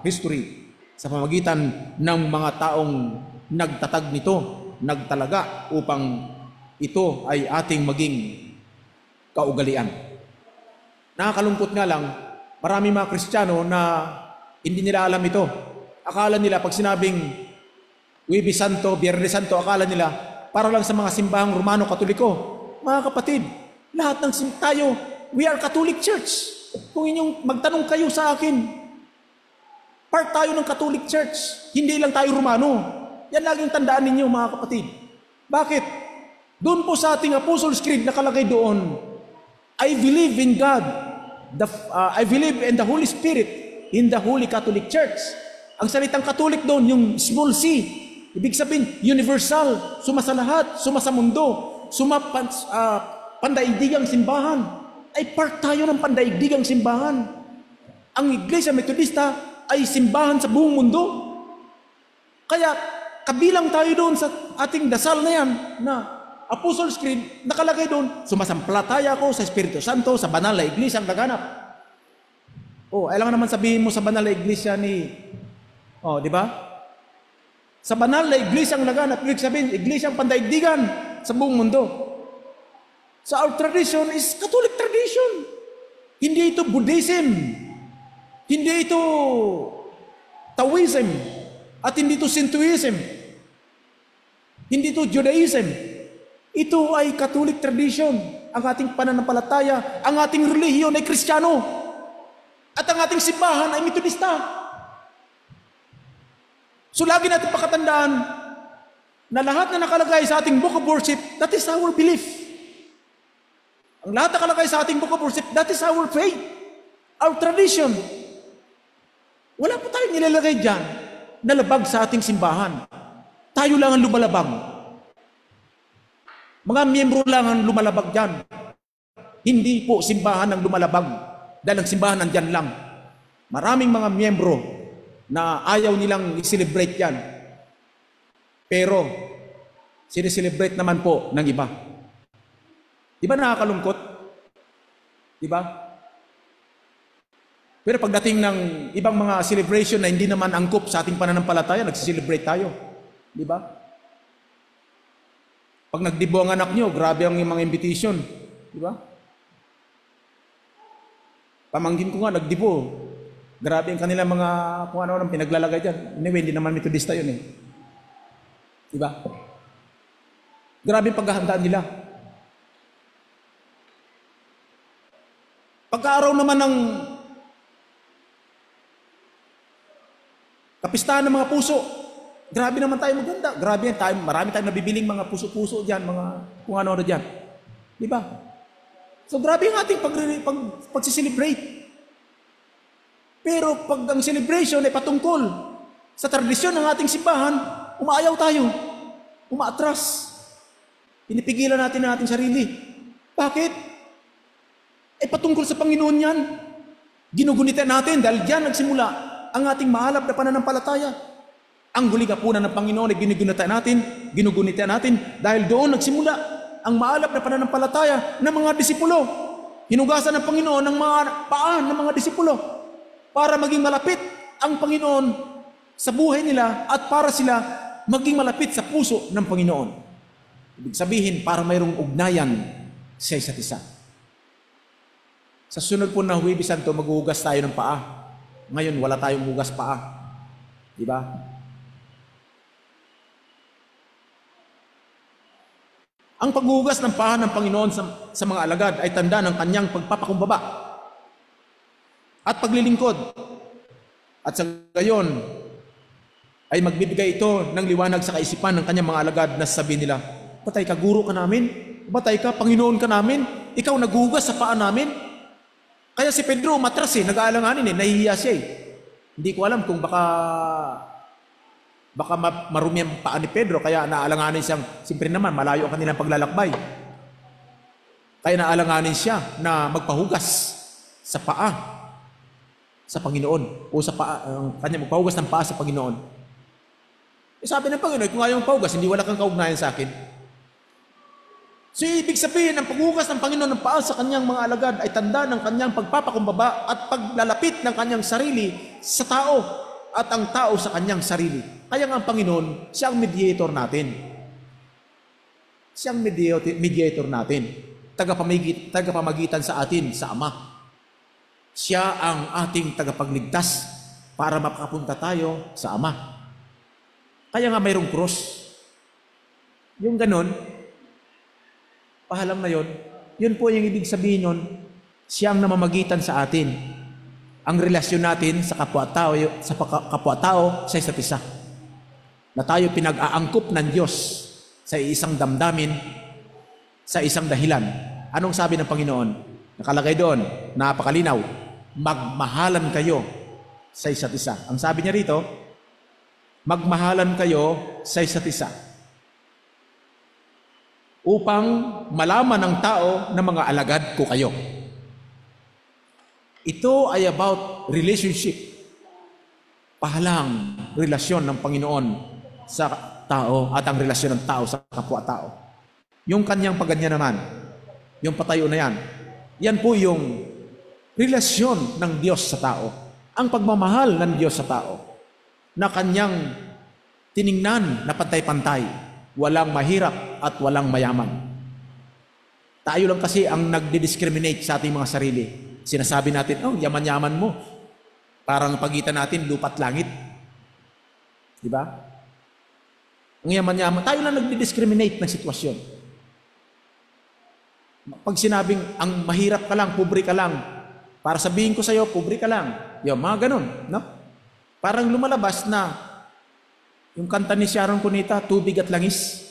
history, sa pamamagitan ng mga taong nagtatag nito, nagtalaga upang ito ay ating maging kaugalian. Nakakalungkot nga lang, marami mga Kristiyano na hindi nila alam ito. Akala nila pag sinabing Huwebes Santo, Biyernes Santo, akala nila para lang sa mga simbahang Romano Katoliko. Mga kapatid, Lahat ng tayo, we are Catholic Church. Kung inyong magtanong kayo sa akin, part tayo ng Catholic Church. Hindi lang tayo Romano. Yan laging tandaan ninyo mga kapatid. Bakit? Doon po sa ating Apostles' Creed nakalagay doon, I believe in God. I believe in the Holy Spirit in the Holy Catholic Church. Ang salitang Catholic doon, yung small c. Ibig sabihin, universal, sumasalahat, sumasamundo, pandaigdigang simbahan. Ay part tayo ng pandaigdigang simbahan. Ang Iglesia Metodista ay simbahan sa buong mundo. Kaya kabilang tayo doon sa ating dasal na yan, na Apostles' Creed, nakalagay doon, sumasampalataya ako sa Espiritu Santo, sa banal na iglesia ang laganap. Alam naman sabihin mo sa banal na iglesia di ba? Sa banal na iglesia ang laganap, ibig sabihin, iglesia ang pandaigdigan sa buong mundo. So our tradition is Catholic tradition. Hindi ito Buddhism. Hindi ito Taoism. At hindi ito Shintoism. Hindi ito Judaism. Ito ay Catholic tradition. Ang ating pananampalataya, ang ating relihiyon ay Kristiyano. At ang ating simbahan ay Metodista. So lagi natin pakatandaan na lahat na nakalagay sa ating Book of Worship, that is our belief. Ang lahat na nakalagay sa ating Book of Worship, that is our faith, our tradition. Wala po tayong nilalagay dyan na labag sa ating simbahan. Tayo lang ang lumalabag. Mga miyembro lang ang lumalabag dyan. Hindi po simbahan ang lumalabag. Dahil ang simbahan nandyan lang. Maraming mga miyembro na ayaw nilang i-celebrate yan. Pero, sineselebrate naman po ng iba. Di ba nakakalungkot? Di ba? Pero pagdating ng ibang mga celebration na hindi naman angkop sa ating pananampalataya, nagsiselebrate tayo. Di ba? Pag nagdibo ang anak nyo, grabe ang mga invitation. Di ba? Pamangkin ko nga, nagdibo. Grabe ang kanilang mga kung ano-ano pinaglalagay dyan. Anyway, hindi naman Metodista yun eh. Diba? Grabe ang paghahandaan nila. Pagkaaraw naman ng kapistahan ng mga puso, grabe naman tayo maganda. Grabe yan tayo. Marami tayong nabibiling mga puso-puso dyan, mga kung ano-ano dyan. Diba? So grabe ang ating pagsiselebrate. Pero pag ang celebration ay patungkol sa tradisyon ng ating simbahan, umaayaw tayo, umaatras. Pinipigilan natin ang ating sarili. Bakit? Patungkol sa Panginoon yan. Ginugunitan natin dahil diyan nagsimula ang ating mahalap na pananampalataya. Ang guligapunan ng Panginoon ay ginugunitan natin dahil doon nagsimula ang mahalap na pananampalataya ng mga disipulo. Hinugasan ng Panginoon ng mga paa ng mga disipulo para maging malapit ang Panginoon sa buhay nila at para sila maging malapit sa puso ng Panginoon. Ibig sabihin, para mayroong ugnayan sa isa't isa. Sa sunod po na Huwebes Santo, maghuhugas tayo ng paa. Ngayon, wala tayong hugas paa. Di ba? Ang paghuhugas ng paa ng Panginoon sa mga alagad ay tanda ng kanyang pagpapakumbaba at paglilingkod. At sa gayon, ay magbibigay ito ng liwanag sa kaisipan ng kanyang mga alagad na sasabihin nila, batay ka, guro ka namin? Batay ka, Panginoon ka namin? Ikaw naghuhugas sa paa namin? Kaya si Pedro matras nag-aalanganin nahihiya siya Hindi ko alam kung baka marumi ang paa ni Pedro, kaya naalanganin siyang, siyempre naman, malayo ang kanilang paglalakbay. Kaya naalanganin siya na magpahugas sa paa sa Panginoon o sa paa, kanya magpahugas ng paa sa Panginoon. Sabi ng Panginoon, kung ayaw magpahugas, hindi wala kang kaugnayan sa akin. So ibig sabihin, ang paghugas ng Panginoon ng paa sa kanyang mga alagad ay tanda ng kanyang pagpapakumbaba at paglalapit ng kanyang sarili sa tao at ang tao sa kanyang sarili. Kaya nga ang Panginoon, siya ang mediator natin. Siya ang mediator natin. Tagapamagitan sa atin, sa Ama. Siya ang ating tagapagligtas para makapunta tayo sa Ama. Kaya nga mayroong cross. Yung ganon, pahalam na yon, yun po yung ibig sabihin nun, siyang namamagitan sa atin. Ang relasyon natin sa kapwa-tao sa isa't isa. Na tayo pinag-aangkop ng Diyos sa isang damdamin, sa isang dahilan. Anong sabi ng Panginoon? Nakalagay doon, napakalinaw, magmahalan kayo sa isa't isa. Ang sabi niya rito, magmahalan kayo sa isa't isa. Upang malaman ng tao na mga alagad ko kayo. Ito ay about relationship. Pahalang relasyon ng Panginoon sa tao at ang relasyon ng tao sa kapwa-tao. Yung kanyang pagganyan naman, yung patayo na yan, yan po yung relasyon ng Diyos sa tao. Ang pagmamahal ng Diyos sa tao na kanyang tiningnan na pantay-pantay, walang mahirap at walang mayaman. Tayo lang kasi ang nagdi-discriminate sa ating mga sarili. Sinasabi natin, oh, yaman-yaman mo. Parang pagitan natin, lupa't langit. Di ba? Ang yaman-yaman, tayo lang nagdi-discriminate ng sitwasyon. Pag sinabing, ang mahirap ka lang, pobre ka lang, para sabihin ko sa'yo, pobre ka lang. Yung mga ganun, no? Parang lumalabas na yung kanta ni Sharon Cuneta, tubig at langis.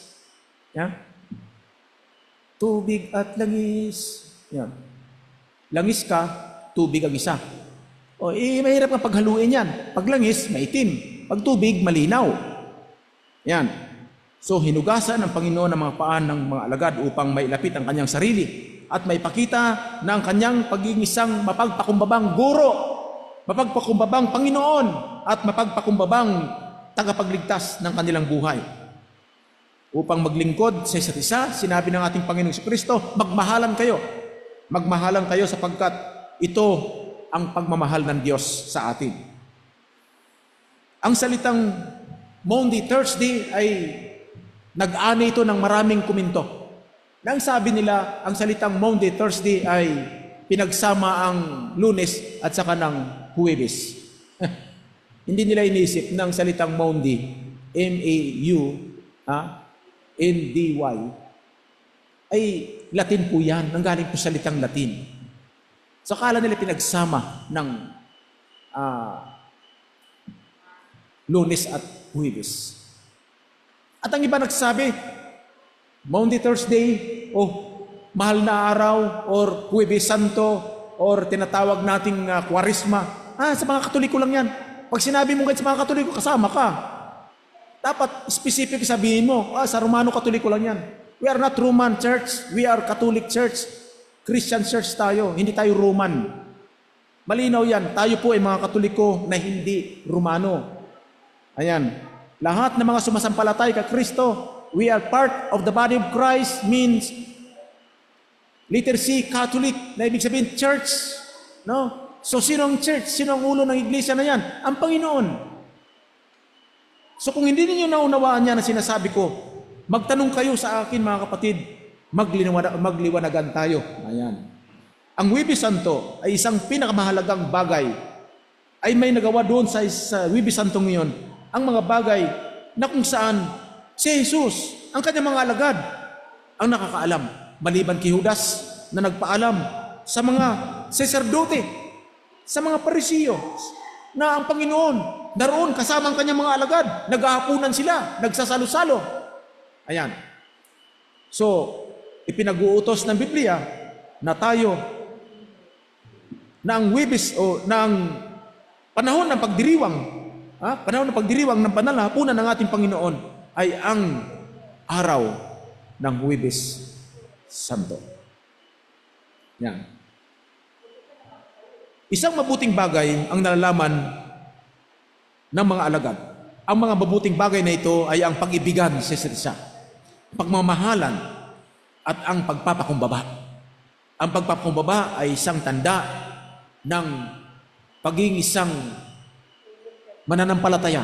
Yan. Tubig at langis. Yan. Langis ka, tubig ang isa. O, mahirap nga paghaluin yan. Pag langis, maitim. Pag tubig, malinaw. Yan. So, hinugasan ng Panginoon ng mga paan ng mga alagad upang mailapit ang kanyang sarili at maipakita na ang kanyang pagiging isang mapagpakumbabang guro, mapagpakumbabang Panginoon, at mapagpakumbabang tagapagligtas ng kanilang buhay. Upang maglingkod sa isa't isa, sinabi ng ating Panginoong Kristo, magmahalan kayo. Magmahalan kayo sapagkat ito ang pagmamahal ng Diyos sa atin. Ang salitang Maundy Thursday ay nag-ani ito ng maraming komento. Nang sabi nila, ang salitang Maundy Thursday ay pinagsama ang Lunes at saka ng Huwebes. Hindi nila inisip ng salitang Maundy, M-A-U-N-D-Y, ay Latin po yan, nanggaling po sa salitang Latin. So, akala nila pinagsama ng Lunes at Huwebes. At ang iba nagsabi, Maundy Thursday, mahal na araw, or Huwebes Santo, or tinatawag nating Kwaresma. Sa mga Katoliko lang yan. Pag sinabi mo kahit sa mga Katoliko, kasama ka. Dapat specific sabihin mo, sa Romano Katoliko lang yan. We are not Roman Church. We are Catholic Church. Christian Church tayo. Hindi tayo Roman. Malinaw yan. Tayo po ay mga Katoliko na hindi Romano. Ayan. Lahat ng mga sumasampalatay kay Kristo, we are part of the body of Christ means letter C, Catholic, na ibig sabihin church. No? So, sino ang church? Sino ang ulo ng iglesia na yan? Ang Panginoon. So, kung hindi ninyo naunawaan yan na sinasabi ko, magtanong kayo sa akin, mga kapatid, magliwanagan tayo. Ayan. Ang Huwebes Santo ay isang pinakamahalagang bagay. Ay may nagawa doon sa Huwebes Santo ngayon, ang mga bagay na kung saan si Jesus, ang kanyang mga alagad, ang nakakaalam. Maliban kay Judas na nagpaalam sa mga saserdote, sa mga Parisiyo, na ang Panginoon naroon kasama ang kanyang mga alagad. Naghahapunan sila, nagsasalo-salo. Ayan. So, ipinag-uutos ng Biblia na tayo na ang Huwebes o na ang panahon ng pagdiriwang, panahon ng pagdiriwang ng panalhapunan ng ating Panginoon ay ang araw ng Huwebes Santo. Yan. Isang mabuting bagay ang nalalaman ng mga alagad. Ang mga mabuting bagay na ito ay ang pag-ibigan sa isa't isa, pagmamahalan, at ang pagpapakumbaba. Ang pagpapakumbaba ay isang tanda ng pagiging isang mananampalataya.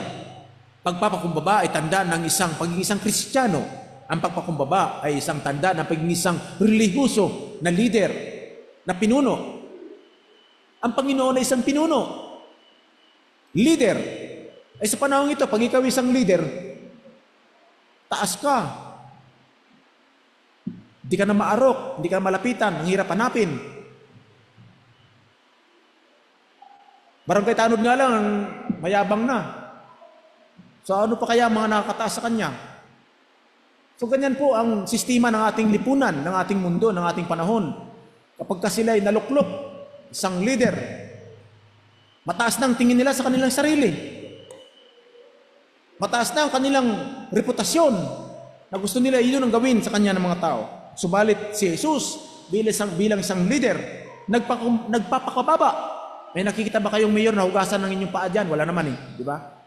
Pagpapakumbaba ay tanda ng pagiging isang Kristiyano. Ang pagpapakumbaba ay isang tanda ng pagiging isang relihiyoso na leader, na pinuno. Ang Panginoon ay isang pinuno. Leader. Ay sa panahon ito, pag ikaw isang leader, taas ka. Hindi ka na maarok, hindi ka na malapitan, ang hirap hanapin. Barangay Tanod nga lang, mayabang na. So ano pa kaya mga nakakataas sa kanya? So ganyan po ang sistema ng ating lipunan, ng ating mundo, ng ating panahon. Kapag ka sila ay naluklok, isang leader, mataas na ang tingin nila sa kanilang sarili. Mataas na ang kanilang reputasyon na gusto nila yun ang gawin sa kanya ng mga tao. Subalit si Jesus bilang isang leader, nagpapakababa. May nakikita ba kayong mayor na hugasan ng inyong paa dyan? Wala naman di ba?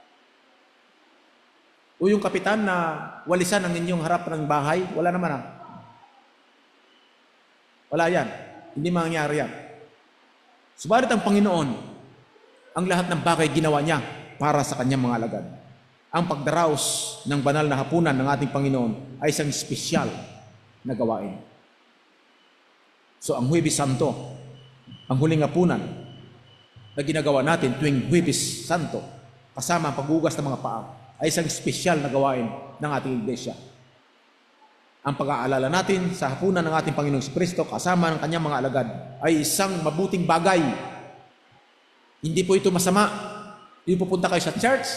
O yung kapitan na walisan ang inyong harap ng bahay? Wala naman Wala yan. Hindi mangyayari yan. Subalit ang Panginoon, ang lahat ng bagay ginawa niya para sa kanyang mga alagad. Ang pagdaraos ng banal na hapunan ng ating Panginoon ay isang espesyal na gawain. So ang Huwebes Santo, ang huling hapunan na ginagawa natin tuwing Huwebes Santo, kasama ang paghugas ng mga paa, ay isang espesyal na gawain ng ating iglesia. Ang pag-aalala natin sa hapunan ng ating Panginoong Kristo kasama ng kanyang mga alagad ay isang mabuting bagay. Hindi po ito masama. Hindi pupunta kayo sa church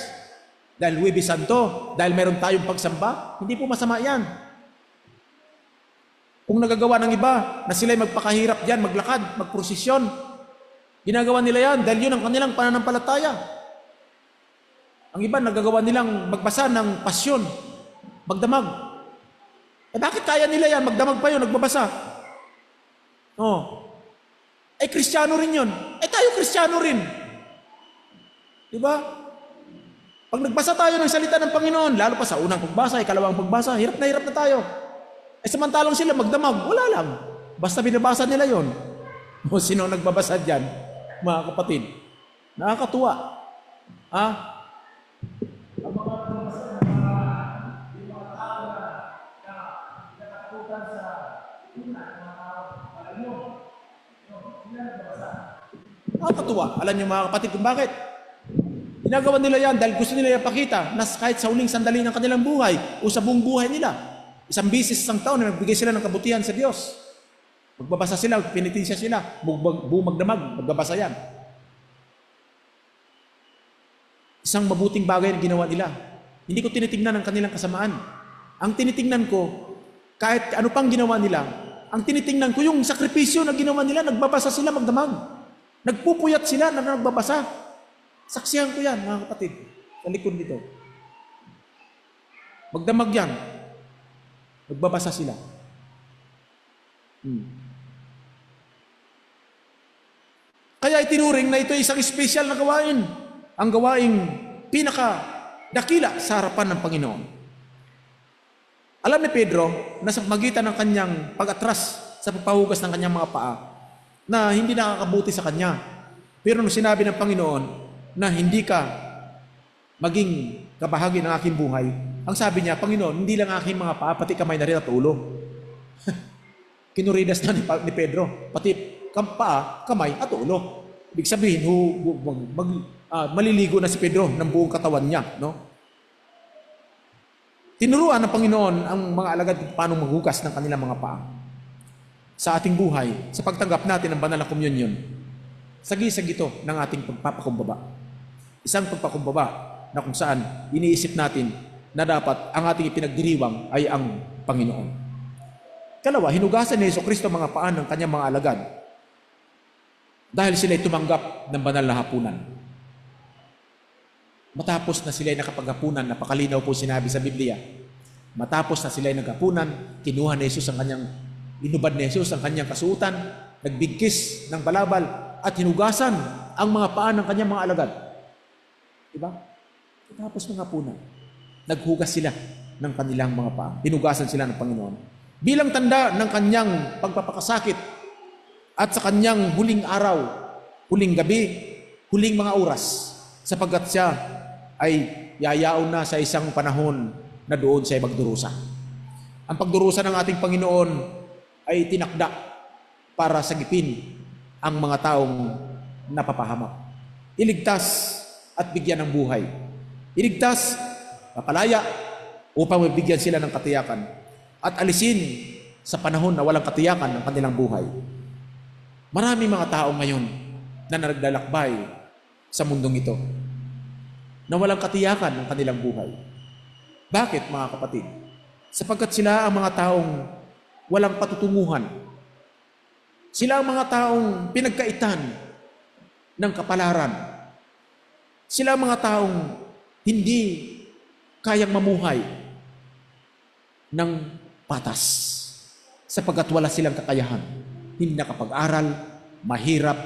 dahil Huwebes Santo, dahil meron tayong pagsamba, hindi po masama yan. Kung nagagawa ng iba na sila'y magpakahirap dyan, maglakad, magprosesyon, ginagawa nila yan dahil yun ang kanilang pananampalataya. Ang iba nagagawa nilang magbasa ng pasyon, magdamag. Bakit kaya nila yan? Magdamag pa yun, nagbabasa. Kristiyano rin yun. Tayo Kristiyano rin. Diba? Pag nagbasa tayo ng salita ng Panginoon, lalo pa sa unang pagbasa, ikalawang pagbasa, hirap na tayo. Samantalang sila magdamag, wala lang. Basta binabasa nila yon. O sino nagbabasa dyan, mga kapatid? Nakakatuwa. Ang mga nagbabasa ng mga tao na nakatakutan sa una, mga tao, alam nyo, sila nagbabasa. Nakakatuwa. Alam nyo mga kapatid kung bakit? Ginagawa nila yan dahil gusto nila ipakita na kahit sa huling sandali ng kanilang buhay o sa buong buhay nila, isang bisis, isang taon na nagbigay sila ng kabutihan sa Diyos. Magbabasa sila, pinitisya sila, bumagdamag, magbabasa yan. Isang mabuting bagay na ginawa nila. Hindi ko tinitingnan ang kanilang kasamaan. Ang tinitingnan ko, kahit ano pang ginawa nila, ang tinitingnan ko yung sakripisyo na ginawa nila, nagbabasa sila magdamag. Nagpupuyat sila na nagbabasa. Saksihan ko yan, mga kapatid, sa likod nito. Magdamag yan. Nagbabasa sila. Kaya itinuring na ito ay isang espesyal na gawain. Ang gawaing pinaka-dakila sa harapan ng Panginoon. Alam ni Pedro na sa magitan ng kanyang pag-atras sa pagpahugas ng kanyang mga paa na hindi nakakabuti sa kanya. Pero nung sinabi ng Panginoon na hindi ka maging kabahagi ng aking buhay, ang sabi niya, Panginoon, hindi lang aking mga paa, pati kamay na rin at ulo. Kinuridas na ni Pedro, pati paa, kamay at ulo. Ibig sabihin, maliligo na si Pedro ng buong katawan niya. No? Tinuruan ng Panginoon ang mga alagad kung paano maghugas ng kanilang mga paa. Sa ating buhay, sa pagtanggap natin ng banal na komunyon, sagisag ito ng ating pagpapakumbaba. Isang pagpakumbaba na kung saan iniisip natin na dapat ang ating ipinagdiriwang ay ang Panginoon. Kalawa, hinugasan ni Jesucristo mga paan ng kanyang mga alagad dahil sila'y tumanggap ng banal na hapunan. Matapos na sila'y nakapaghapunan, napakalinaw po sinabi sa Biblia, matapos na sila'y naghapunan, kinuha ni Jesus ang kanyang, inubad ni Jesus ang kanyang kasuotan, nagbigkis ng balabal at hinugasan ang mga paan ng kanyang mga alagad. Diba? Matapos ng hapunan, naghugas sila ng kanilang mga paa. Hinugasan sila ng Panginoon. Bilang tanda ng kanyang pagpapakasakit at sa kanyang huling araw, huling gabi, huling mga oras, sapagkat siya ay yayaon na sa isang panahon na doon siya magdurusa. Ang pagdurusa ng ating Panginoon ay tinakda para sagipin ang mga taong napapahamak. Iligtas at bigyan ng buhay. Iligtas, papalaya, upang mabigyan sila ng katiyakan. At alisin sa panahon na walang katiyakan ng kanilang buhay. Maraming mga tao ngayon na naglalakbay sa mundong ito na walang katiyakan ng kanilang buhay. Bakit, mga kapatid? Sapagkat sila ang mga taong walang patutunguhan. Sila ang mga taong pinagkaitan ng kapalaran. Sila ang mga taong hindi kayang mamuhay ng patas sapagkat wala silang kakayahan. Hindi nakapag-aral, mahirap,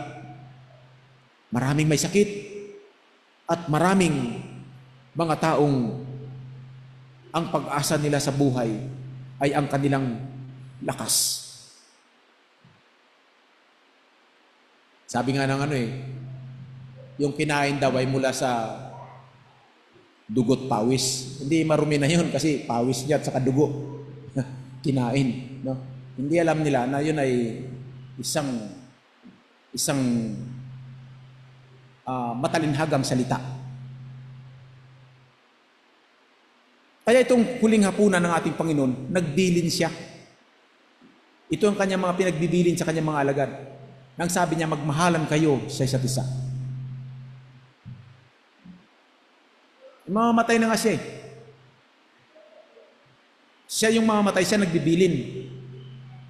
maraming may sakit, at maraming mga taong ang pag-asa nila sa buhay ay ang kanilang lakas. Sabi nga ng yung kinain daw ay mula sa dugo't pawis. Hindi marumi na yun kasi pawis niya at saka dugo. Kinain. No? Hindi alam nila na yun ay isang matalinhagang salita. Kaya itong huling hapunan ng ating Panginoon, nagbilin siya. Ito ang kanyang mga pinagbibilin sa kanyang mga alagad. Nang sabi niya, magmahalan kayo sa isa't isa. Mamamatay na nga siya eh. Siya yung mamamatay, siya nagbibilin.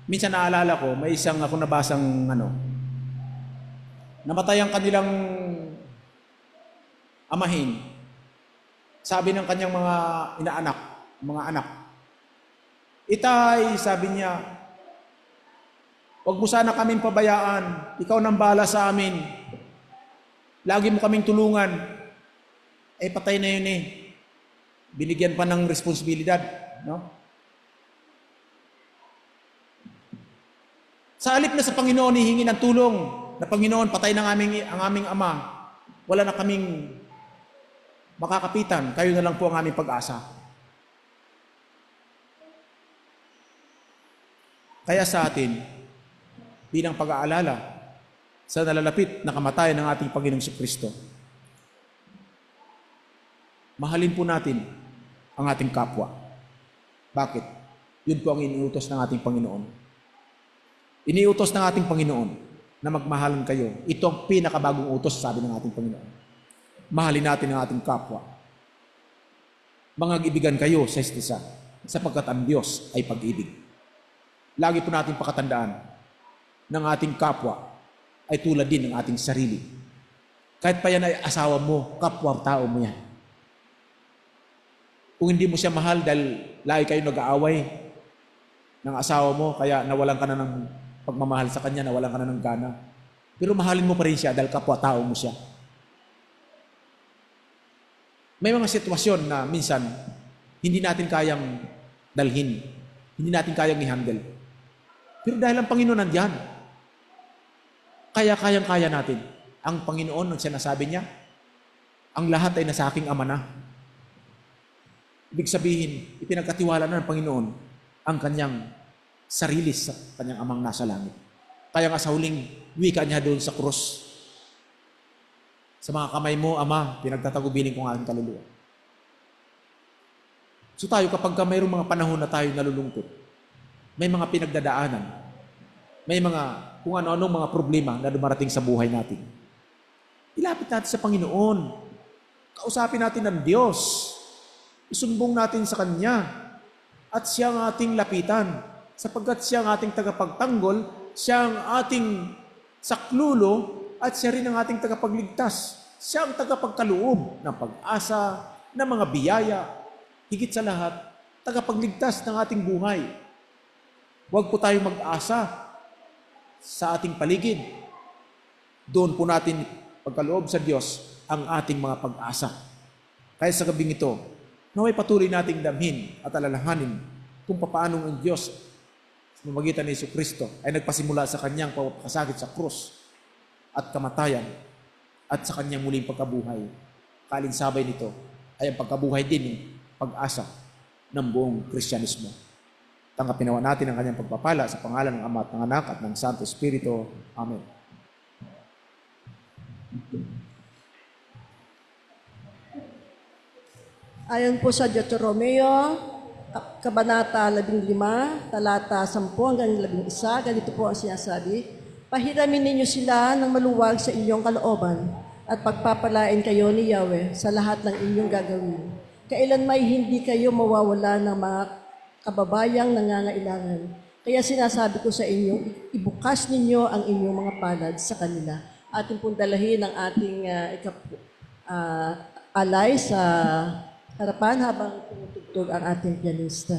Minsan naalala ko, may isang ako nabasang namatay ang kanilang amahin. Sabi ng kanyang mga inaanak, mga anak, Itay, sabi niya, huwag mo sana kaming pabayaan. Ikaw nang bahala sa amin. Lagi mo kaming tulungan. Patay na yun eh. Binigyan pa ng responsibilidad. No? Sa halip na sa Panginoon, hihingi ng tulong na Panginoon, patay na ang aming ama. Wala na kaming makakapitan. Kayo na lang po ang aming pag-asa. Kaya sa atin, bilang pag-aalala sa nalalapit na kamatayan ng ating Panginoong Kristo, mahalin po natin ang ating kapwa. Bakit? Yun po ang iniutos ng ating Panginoon. Iniutos ng ating Panginoon na magmahalan kayo. Ito ang pinakabagong utos, sabi ng ating Panginoon. Mahalin natin ang ating kapwa. Mangagibigan kayo sa isa't isa, sapagkat ang Diyos ay pag-ibig. Lagi po natin pakatandaan ng ating kapwa ay tulad din ng ating sarili. Kahit pa yan ay asawa mo, kapwa-tao mo yan. Kung hindi mo siya mahal dahil lagi kayo nag-aaway ng asawa mo, kaya nawalan ka na ng pagmamahal sa kanya, nawalan ka na ng gana. Pero mahalin mo pa rin siya dahil kapwa-tao mo siya. May mga sitwasyon na minsan hindi natin kayang dalhin, hindi natin kayang i-handle. Pero dahil ang Panginoon nandiyan, kaya-kayang-kaya natin. Ang Panginoon, ang sinasabi niya, ang lahat ay nasa aking Ama na. Ibig sabihin, ipinagkatiwala na ng Panginoon ang kanyang sarili sa kanyang Amang nasa langit. Kaya nga sa huling wika niya doon sa krus, sa mga kamay mo, Ama, pinagtatagubilin ko ang aking kaluluwa. So tayo, kapag mayroong mga panahon na tayo nalulungkot, may mga pinagdadaanan, may mga kung ano-anong mga problema na dumarating sa buhay natin, ilapit natin sa Panginoon. Kausapin natin ng Diyos. Isumbong natin sa Kanya. At siya ang ating lapitan. Sapagkat siya ang ating tagapagtanggol, siya ang ating saklulo, at siya rin ang ating tagapagligtas. Siya ang tagapagkaloob ng pag-asa, ng mga biyaya, higit sa lahat, tagapagligtas ng ating buhay. Huwag po tayong mag-asa sa ating paligid. Doon po natin pagkaloob sa Diyos ang ating mga pag-asa. Kaya sa gabing ito, naway patuloy nating damhin at alalahanin kung paano ang Diyos sa pamamagitan ni Jesucristo ay nagpasimula sa kanyang pagkasakit sa krus at kamatayan at sa kanyang muling pagkabuhay. Kalinsabay nito ay ang pagkabuhay din ng pag-asa ng buong Kristyanismo. Tanggapin nawa natin ang kanyang pagpapala sa pangalan ng Ama at ng Anak at ng Santo Espiritu. Amen. Ayon po sa Deuteronomio Kabanata 15, talata 10 hanggang 11, ganito po ang sinasabi, "Pahiramin ninyo sila ng maluwag sa inyong kalooban at pagpapalain kayo ni Yahweh sa lahat ng inyong gagawin. Kailan may hindi kayo mawawala ng mga kababayang nangangailangan. Kaya sinasabi ko sa inyo, ibukas ninyo ang inyong mga palad sa kanila." Ating pong dalahin ang ating alay sa harapan habang tumutugtog ang ating pianista.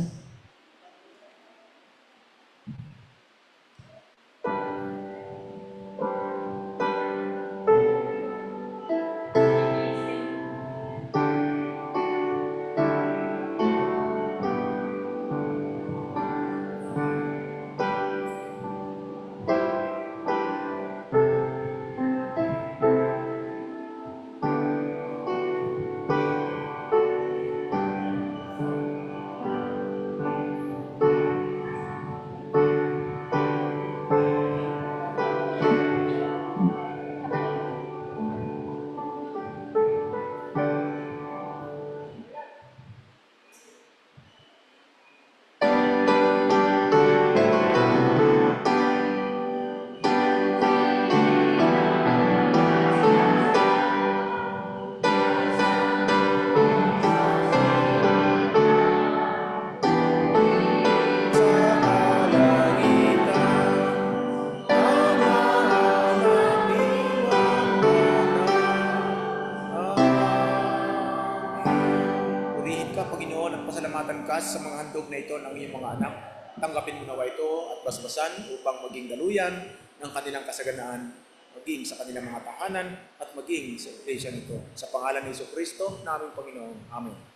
Sa mga handog na ito ng iyong mga anak, tanggapin mo nawa ito at basbasan upang maging daluyan ng kanilang kasaganaan, maging sa kanilang mga tahanan at maging sa iglesia nito. Sa pangalan ni Jesucristo, naming Panginoon. Amen.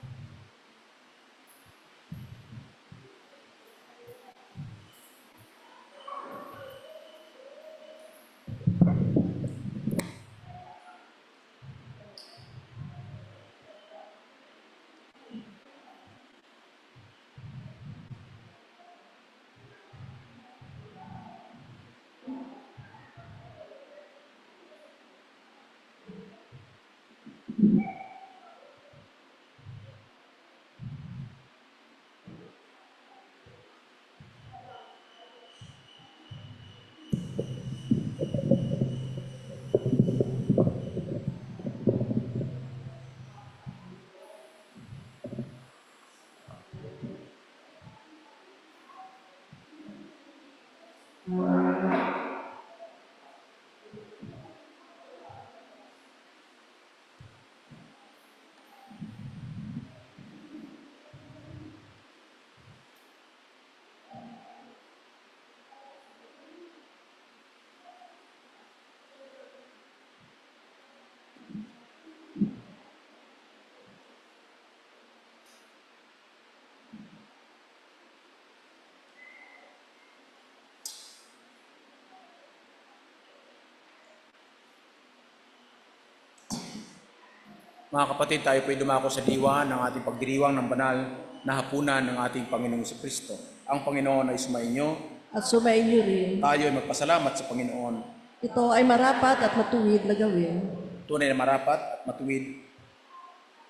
Mga kapatid, tayo po'y dumako sa diwa ng ating pagdiriwang ng banal na hapunan ng ating Panginoong Jesucristo. Ang Panginoon ay sumainyo. At sumainyo rin. Tayo ay magpasalamat sa Panginoon. Ito ay marapat at matuwid na gawin. Tunay na marapat at matuwid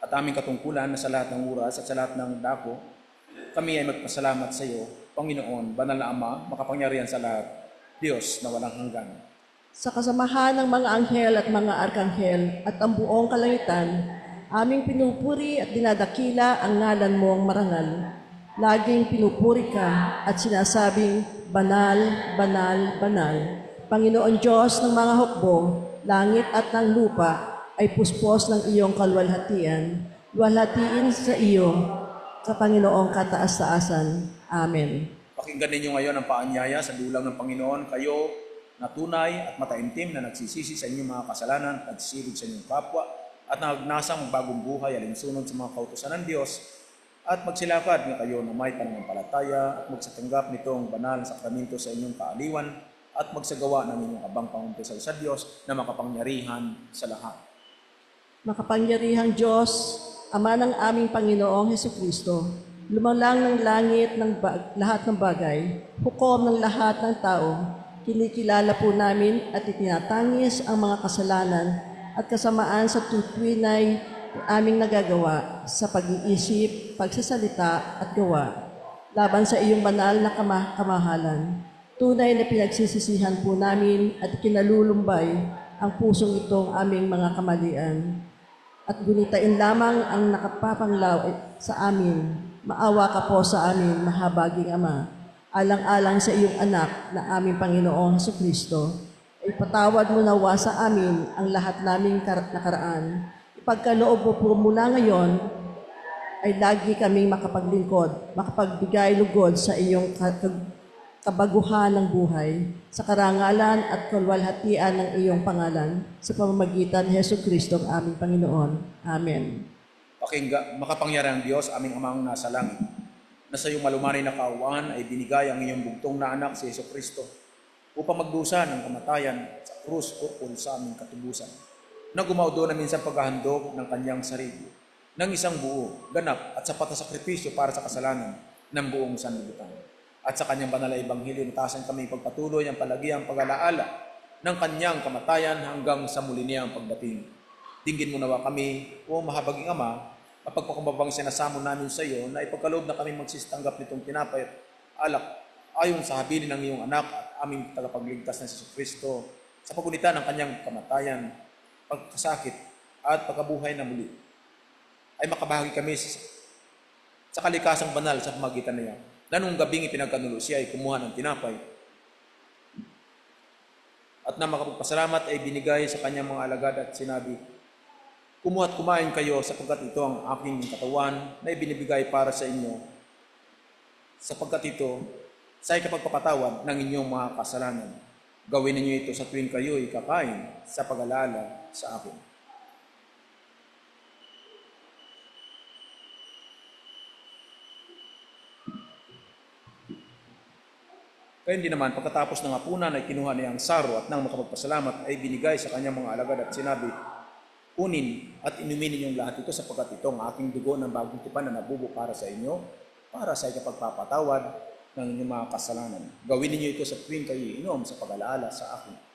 at aming katungkulan na sa lahat ng oras at sa lahat ng dako, kami ay magpasalamat sa iyo, Panginoon, Banal na Ama, makapangyarihan sa lahat, Diyos na walang hanggan. Sa kasamahan ng mga anghel at mga arkanghel at ang buong kalangitan, aming pinupuri at dinadakila ang ngalan mo ang marangal. Laging pinupuri ka at sinasabing, Banal, Banal, Banal. Panginoon Diyos ng mga hukbo, langit at ng lupa ay puspos ng iyong kalwalhatian. Luwalhatiin sa iyo, sa Panginoong kataas-taasan. Amen. Pakinggan ninyo ngayon ang paanyaya sa dulang ng Panginoon, kayo na tunay at mataimtim na nagsisisi sa inyong mga kasalanan at nagsisilid sa inyong kapwa at nagnasang bagong buhay alinsunod sa mga kautusan ng Diyos at magsilakad nga kayo na may pananampalataya at magsatanggap nitong banal na sakramento sa inyong kaaliwan at magsagawa ng inyong abang pangumpisal sa Diyos na makapangyarihan sa lahat. Makapangyarihang Diyos, Ama ng aming Panginoong Hesukristo, lumalang ng langit ng lahat ng bagay, hukom ng lahat ng tao, kinikilala po namin at itinatangis ang mga kasalanan at kasamaan sa tutuwinay aming nagagawa sa pag-iisip, pagsasalita at gawa. laban sa iyong banal na kamahalan. Tunay na pinagsisisihan po namin at kinalulumbay ang pusong itong aming mga kamalian. At gunitain lamang ang nakapapanglaw sa amin. Maawa ka po sa amin, mahabaging Ama. Alang-alang sa iyong anak na aming Panginoong Jesucristo, ipatawad mo nawa sa amin ang lahat naming nakaraan. Ipagkaloob mo po mula ngayon ay lagi kaming makapaglingkod, makapagbigay lugod sa iyong kabaguhan ng buhay, sa karangalan at kalwalhatian ng iyong pangalan, sa pamamagitan ni Jesucristo ang aming Panginoon. Amen. Makapangyarihang Diyos, aming Amang nasa langit, na sa iyong malumanay na kaawaan ay binigay ang iyong bugtong na anak si Jesucristo upang magdusa ng kamatayan sa krus ukol sa aming katubusan, na gumaudo na minsan paghahandog ng kanyang sarili, ng isang buo, ganap at sapat na sakripisyo para sa kasalanan ng buong sanlibutan. At sa kanyang banal na ebanghelyo, natasan kami pagpatuloy ang palagiang pag-alaala ng kanyang kamatayan hanggang sa muli niyang pagdating. Dinggin mo nawa kami, o mahabaging Ama, mapagpakumbabang sinasamo namin sa iyo na ipagkaloob na kami magsistanggap nitong tinapay at alak ayon sa habilin ng iyong anak at aming tagapagligtas na si Jesucristo sa pagunitan ng kanyang kamatayan, pagkasakit at pagkabuhay na muli. Ay makabahagi kami sa kalikasang banal sa pamagitan niya, na nung gabing ipinagkanulo siya ay kumuha ng tinapay at na makapagpasalamat ay binigay sa kanyang mga alagad at sinabi, "Kumuha at kumain kayo sapagkat ito ang aking katawan na ibinibigay para sa inyo, sapagkat ito sa ikapagpapatawad ng inyong mga kasalanan. Gawin ninyo ito sa tuwing kayo ay kakain sa pag-alala sa akin." Kaya hindi naman, pagkatapos ng hapunan ay kinuha niya ang saro at nang makapagpasalamat ay binigay sa kanyang mga alagad at sinabi, "Kunin at inumin ninyong lahat ito sapagkat ito ang aking dugo ng bagong tipan na nabubo para sa inyo, para sa ikapagpapatawad ng inyong mga kasalanan. Gawin ninyo ito sa tuwing kayo inom sa pag-alaala sa akin."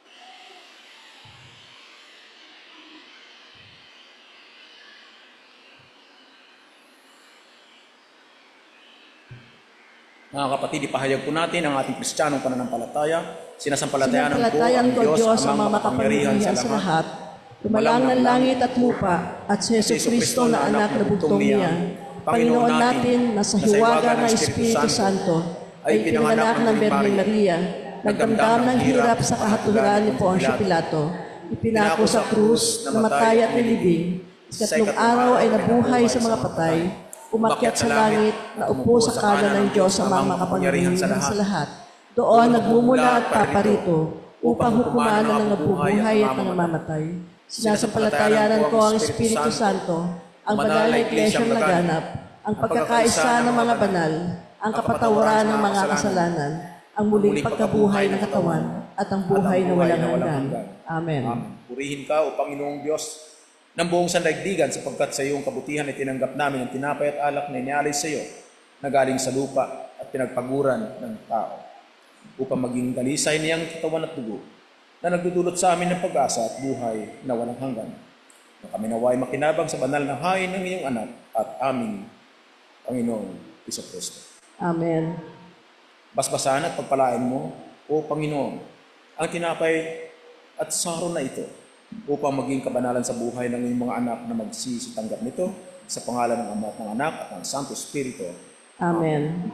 Mga kapatid, ipahayag po natin ang ating Kristiyanong pananampalataya. Sinasampalatayan ko ang Diyos, ang mga makapangyarihan sa lahat, lumalang ng langit at lupa, at si Jesucristo na anak na bugtong niya, Panginoon natin na sa hiwaga ng Espiritu Santo, ay pinanganak ng Birhen Maria, nagdamdam ng hirap sa kahatulan ni Poncio Pilato, ipinako sa krus, namatay at nilibing, ikatlong araw ay nabuhay sa mga patay, umakyat sa langit, naupo sa kanan ng Diyos ang mga makapangyarihan sa lahat. Doon nagmumula at paparito, upang hukuman ang nabubuhay at namamatay. Sinasampalatayanan ko ang Espiritu Santo, ang banal na iglesyang laganap, ang pagkakaisa ng mga banal, ang kapatawaran ng mga kasalanan, ang muling pagkabuhay ng katawan, at ang buhay na walang hanggan. Amen. Purihin ka, O Panginoong Diyos ng buong sandaigdigan, sapagkat sa iyong kabutihan ay tinanggap namin ang tinapay at alak na inialay sa iyo, na galing sa lupa at pinagpaguran ng tao, upang maging dalisay niyang katawan at dugo, na nagdudulot sa amin ng pag-asa at buhay na walang hanggan. Na kami naway makinabang sa banal na hain ng iyong anak at aming Panginoong Jesucristo. Amen. Basbasan at pagpalain mo, O Panginoon, ang tinapay at saro na ito, upang maging kabanalan sa buhay ng iyong mga anak na magsisitanggap nito sa pangalan ng Ama at ng Anak at ng Santo Espiritu. Amen.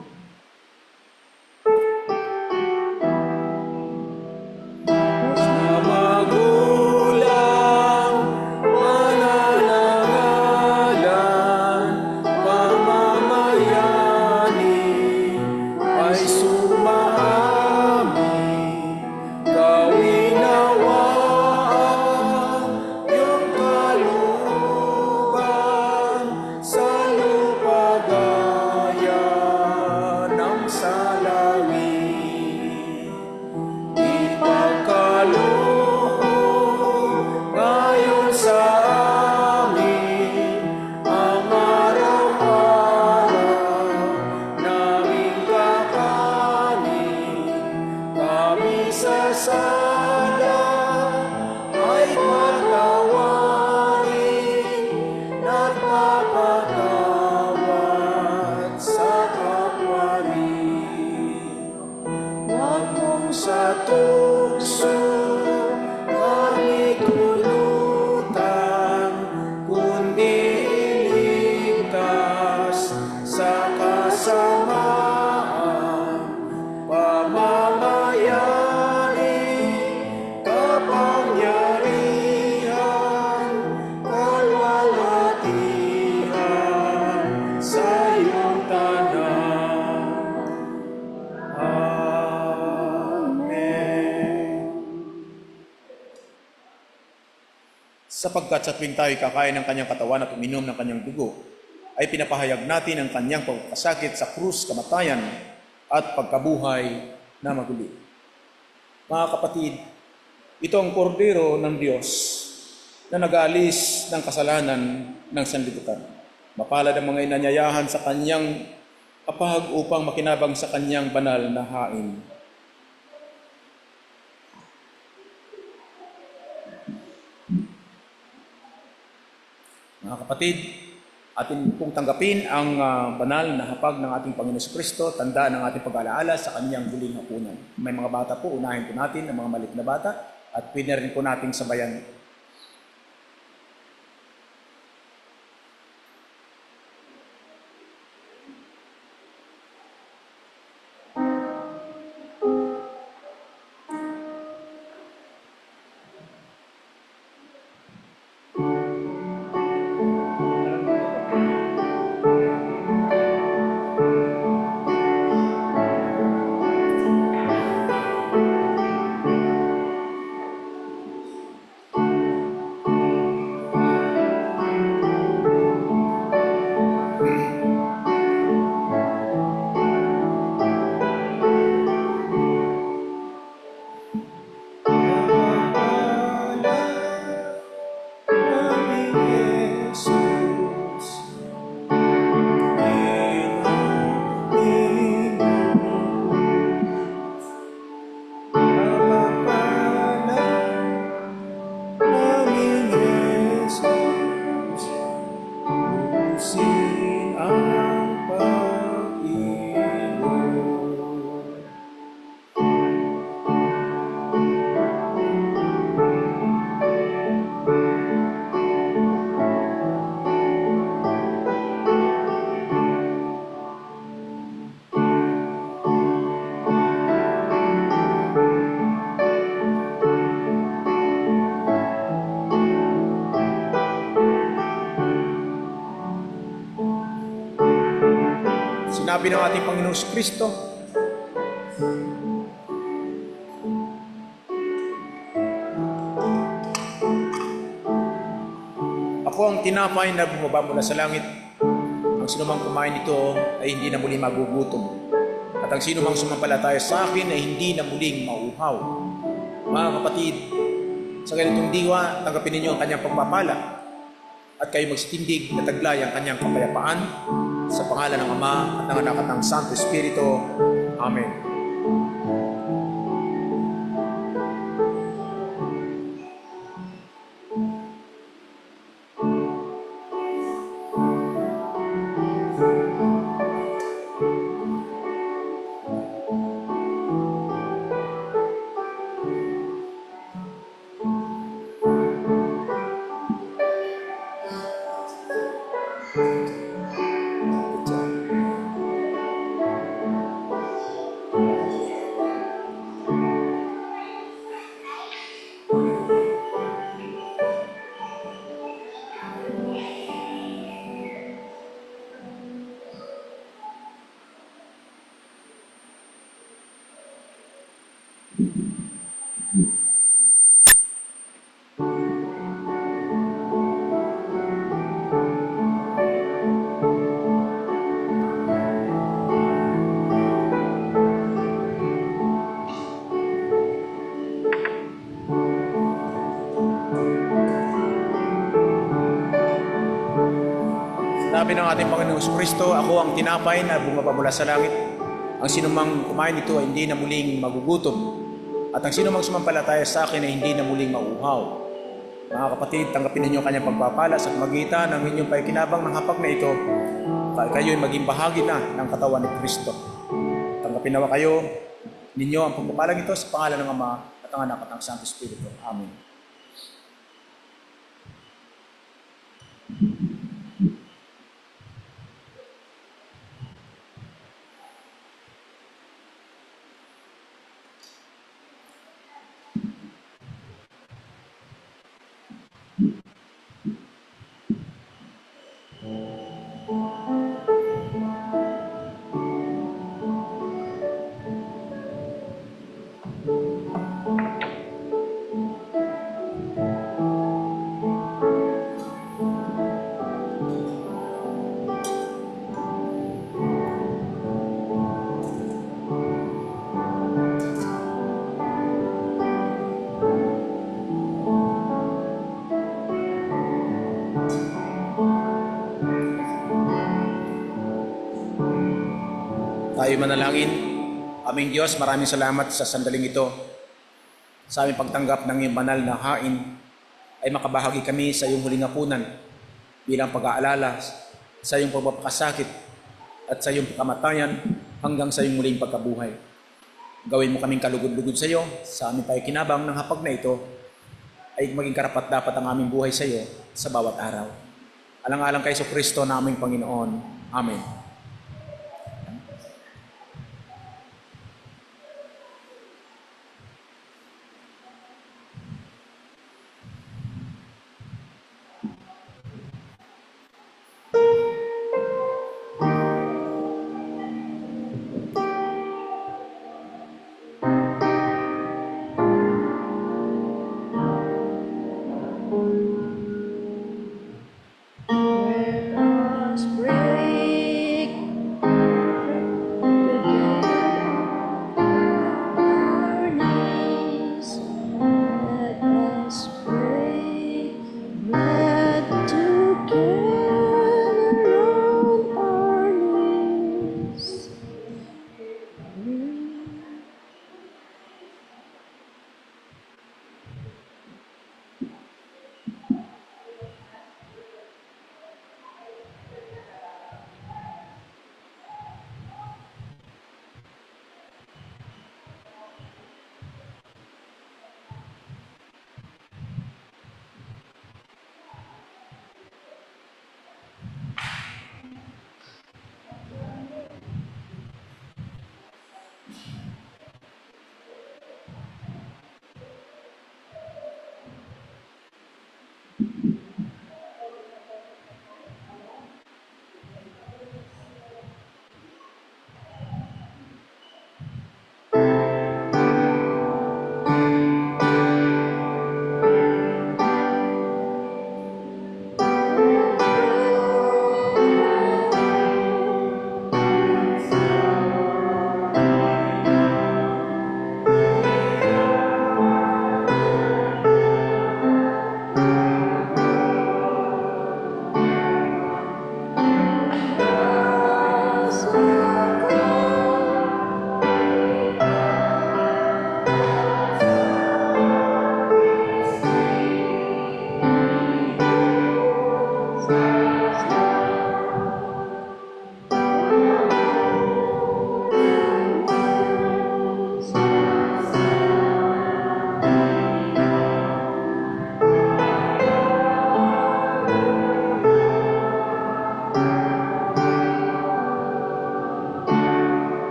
sapagkat sa tuwing tayo kakain ng kanyang katawan at uminom ng kanyang dugo, ay pinapahayag natin ang kanyang pagkakasakit sa krus, kamatayan, at pagkabuhay na maguli. Mga kapatid, ito ang kordero ng Diyos na nag-aalis ng kasalanan ng sanlibutan. Mapalad ang mga inanyayahan sa kanyang kapag upang makinabang sa kanyang banal na hain. Mga kapatid, atin pong tanggapin ang banal na hapag ng ating Panginoon Kristo, tanda ng ating pag-alaala sa kanyang huling hapunan. May mga bata po, unahin po natin ang mga maliit na bata at pwede rin po nating sabayan. Sinabi ng ating Panginoong Kristo, ako ang tinapay na bumaba mula sa langit. Ang sinumang kumain nito ay hindi na muli magugutom. At ang sinumang sumampalataya sa akin ay hindi na muling mauhaw. Mga kapatid, sa ganitong diwa, tanggapin ninyo ang kanyang pagpapala at kayo magsitindig na taglay ang kanyang kapayapaan sa pangalan ng Ama at ng Anak at ng Santo Espiritu. Amen. Sabi ng ating Panginoong Kristo, ako ang tinapay na bumaba mula sa langit. Ang sinumang kumain nito ay hindi na muling magugutom. At ang sinumang sumampalataya sa akin ay hindi na muling mauhaw. Mga kapatid, tanggapin ninyo kanyang pagpapala sa magitan ng inyong paikinabang ng hapag na ito. Kayo'y maging bahagi na ng katawan ni Kristo. Tanggapin nawa kayo ninyo ang pagpapalang ito sa pangalan ng Ama at ng Anak at ng Santo Espiritu. Amen. Tayo manalangin. Aming Diyos, maraming salamat sa sandaling ito. Sa aming pagtanggap ng iyong banal na hain, ay makabahagi kami sa iyong huling hapunan bilang pag-aalala sa iyong pagpapakasakit at sa iyong kamatayan hanggang sa iyong muling pagkabuhay. Gawin mo kaming kalugod-lugod sa iyo sa aming pakikinabang ng hapag na ito ay maging karapat-dapat ang aming buhay sa iyo sa bawat araw. Alang-alang kay Jesucristo na aming Panginoon. Amen.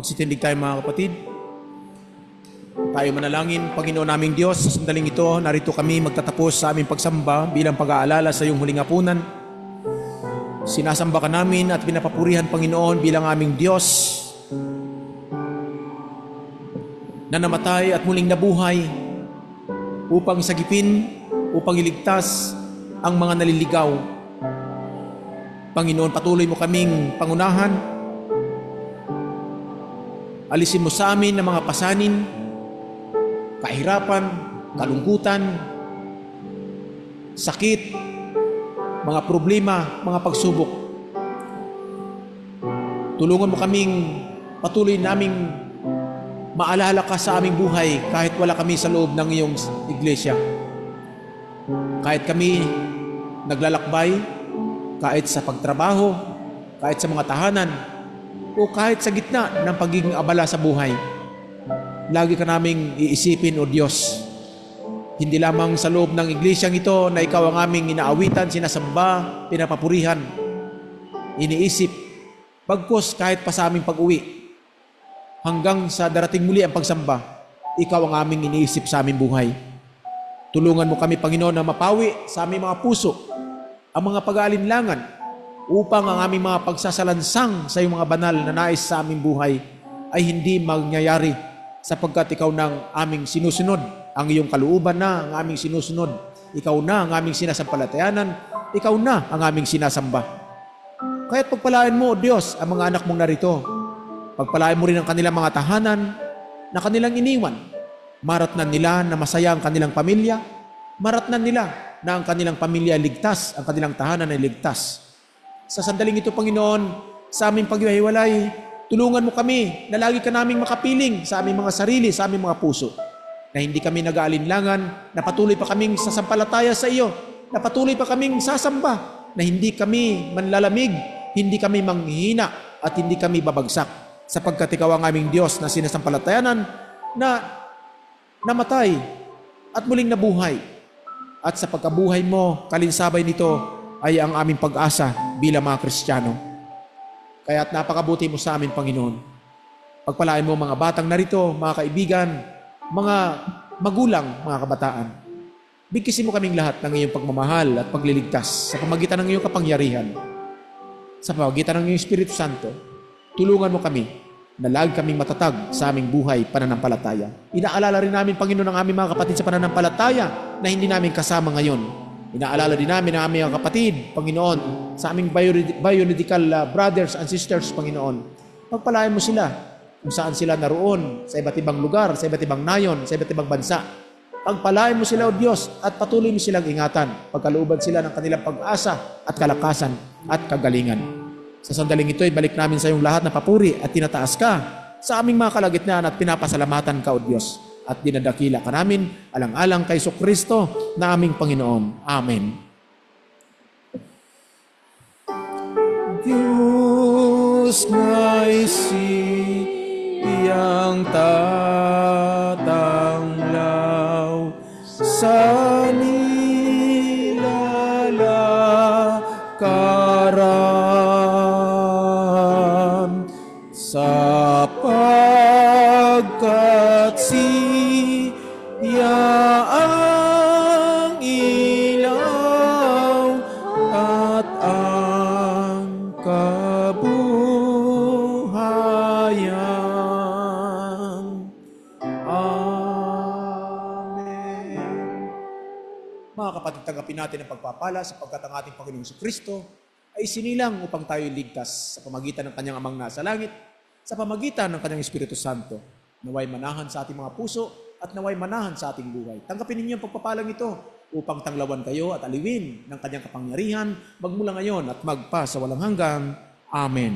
Magsitindig tayo mga kapatid. Tayo manalangin. Panginoon naming Diyos, sa sandaling ito, narito kami magtatapos sa aming pagsamba bilang pag-aalala sa iyong huling hapunan. Sinasamba ka namin at pinapapurihan, Panginoon, bilang aming Diyos na namatay at muling nabuhay upang isagipin, upang iligtas ang mga naliligaw. Panginoon, patuloy mo kaming pangunahan Alisin mo sa amin ang mga pasanin, kahirapan, kalungkutan, sakit, mga problema, mga pagsubok. Tulungan mo kaming patuloy naming maalala ka sa aming buhay kahit wala kami sa loob ng iyong iglesia. Kahit kami naglalakbay, kahit sa pagtrabaho, kahit sa mga tahanan, o kahit sa gitna ng pagiging abala sa buhay, lagi ka naming iisipin, O Diyos. Hindi lamang sa loob ng iglesyang ito na ikaw ang aming inaawitan, sinasamba, pinapapurihan, iniisip, bagkus kahit pa sa aming pag-uwi, hanggang sa darating muli ang pagsamba, ikaw ang aming iniisip sa aming buhay. Tulungan mo kami, Panginoon, na mapawi sa aming mga puso ang mga pag-aalinlangan upang ang aming mga pagsasalansang sa iyong mga banal na nais sa aming buhay ay hindi mangyayari, sapagkat ikaw nang aming sinusunod. Ang iyong kalooban na ang aming sinusunod. Ikaw na ang aming sinasampalatayanan. Ikaw na ang aming sinasamba. Kaya't pagpalain mo, O Diyos, ang mga anak mong narito. Pagpalain mo rin ang kanilang mga tahanan na kanilang iniwan. Maratnan nila na masaya ang kanilang pamilya. Maratnan nila na ang kanilang pamilya ay ligtas, ang kanilang tahanan ay ligtas. Sa sandaling ito, Panginoon, sa aming paghiwalay, tulungan mo kami na lagi ka naming makapiling sa aming mga sarili, sa aming mga puso. Na hindi kami nag-aalinlangan, na patuloy pa kaming sasampalataya sa iyo, na patuloy pa kaming sasamba, na hindi kami manlalamig, hindi kami manghihina, at hindi kami babagsak, sapagkat ikaw ang aming Diyos na sinasampalatayanan, na namatay at muling nabuhay. At sa pagkabuhay mo, kalinsabay nito ay ang aming pag-asa bilang mga Kristiyano. Kaya't napakabuti mo sa amin, Panginoon. Pagpalain mo mga batang narito, mga kaibigan, mga magulang, mga kabataan. Bigkisin mo kaming lahat ng iyong pagmamahal at pagliligtas sa pamagitan ng iyong kapangyarihan. Sa pamagitan ng iyong Espiritu Santo, tulungan mo kami na lagi kaming matatag sa aming buhay pananampalataya. Inaalala rin namin, Panginoon, ang aming mga kapatid sa pananampalataya na hindi namin kasama ngayon. Inaalala din namin ang aming mga kapatid, Panginoon, sa aming biomedical brothers and sisters, Panginoon. Pagpalain mo sila kung saan sila naroon, sa iba't ibang lugar, sa iba't ibang nayon, sa iba't ibang bansa. Pagpalain mo sila, O Diyos, at patuloy mo silang ingatan. Pagkalooban sila ng kanilang pag-asa at kalakasan at kagalingan. Sa sandaling ito, ibalik namin sa iyong lahat na papuri at tinataas ka sa aming mga kalagitnaan at pinapasalamatan ka, O Diyos. At dinadakila ka namin alang-alang kay Kristo na aming Panginoon. Amen. Diyos na yang tatanglaw sa nilalakaran, sapagkat siya ang ilaw at ang kabuhayan. Mga kapatid, tanggapin natin ang pagpapala sapagkat ang ating Panginoong Kristo ay sinilang upang tayo ligtas sa pamagitan ng kanyang amang nasa langit, sa pamagitan ng kanyang Espiritu Santo. Naway manahan sa ating mga puso at naway manahan sa ating buhay. Tanggapin ninyo ang pagpapalang ito upang tanglawan kayo at aliwin ng kanyang kapangyarihan magmula ngayon at magpa sa walang hanggan. Amen.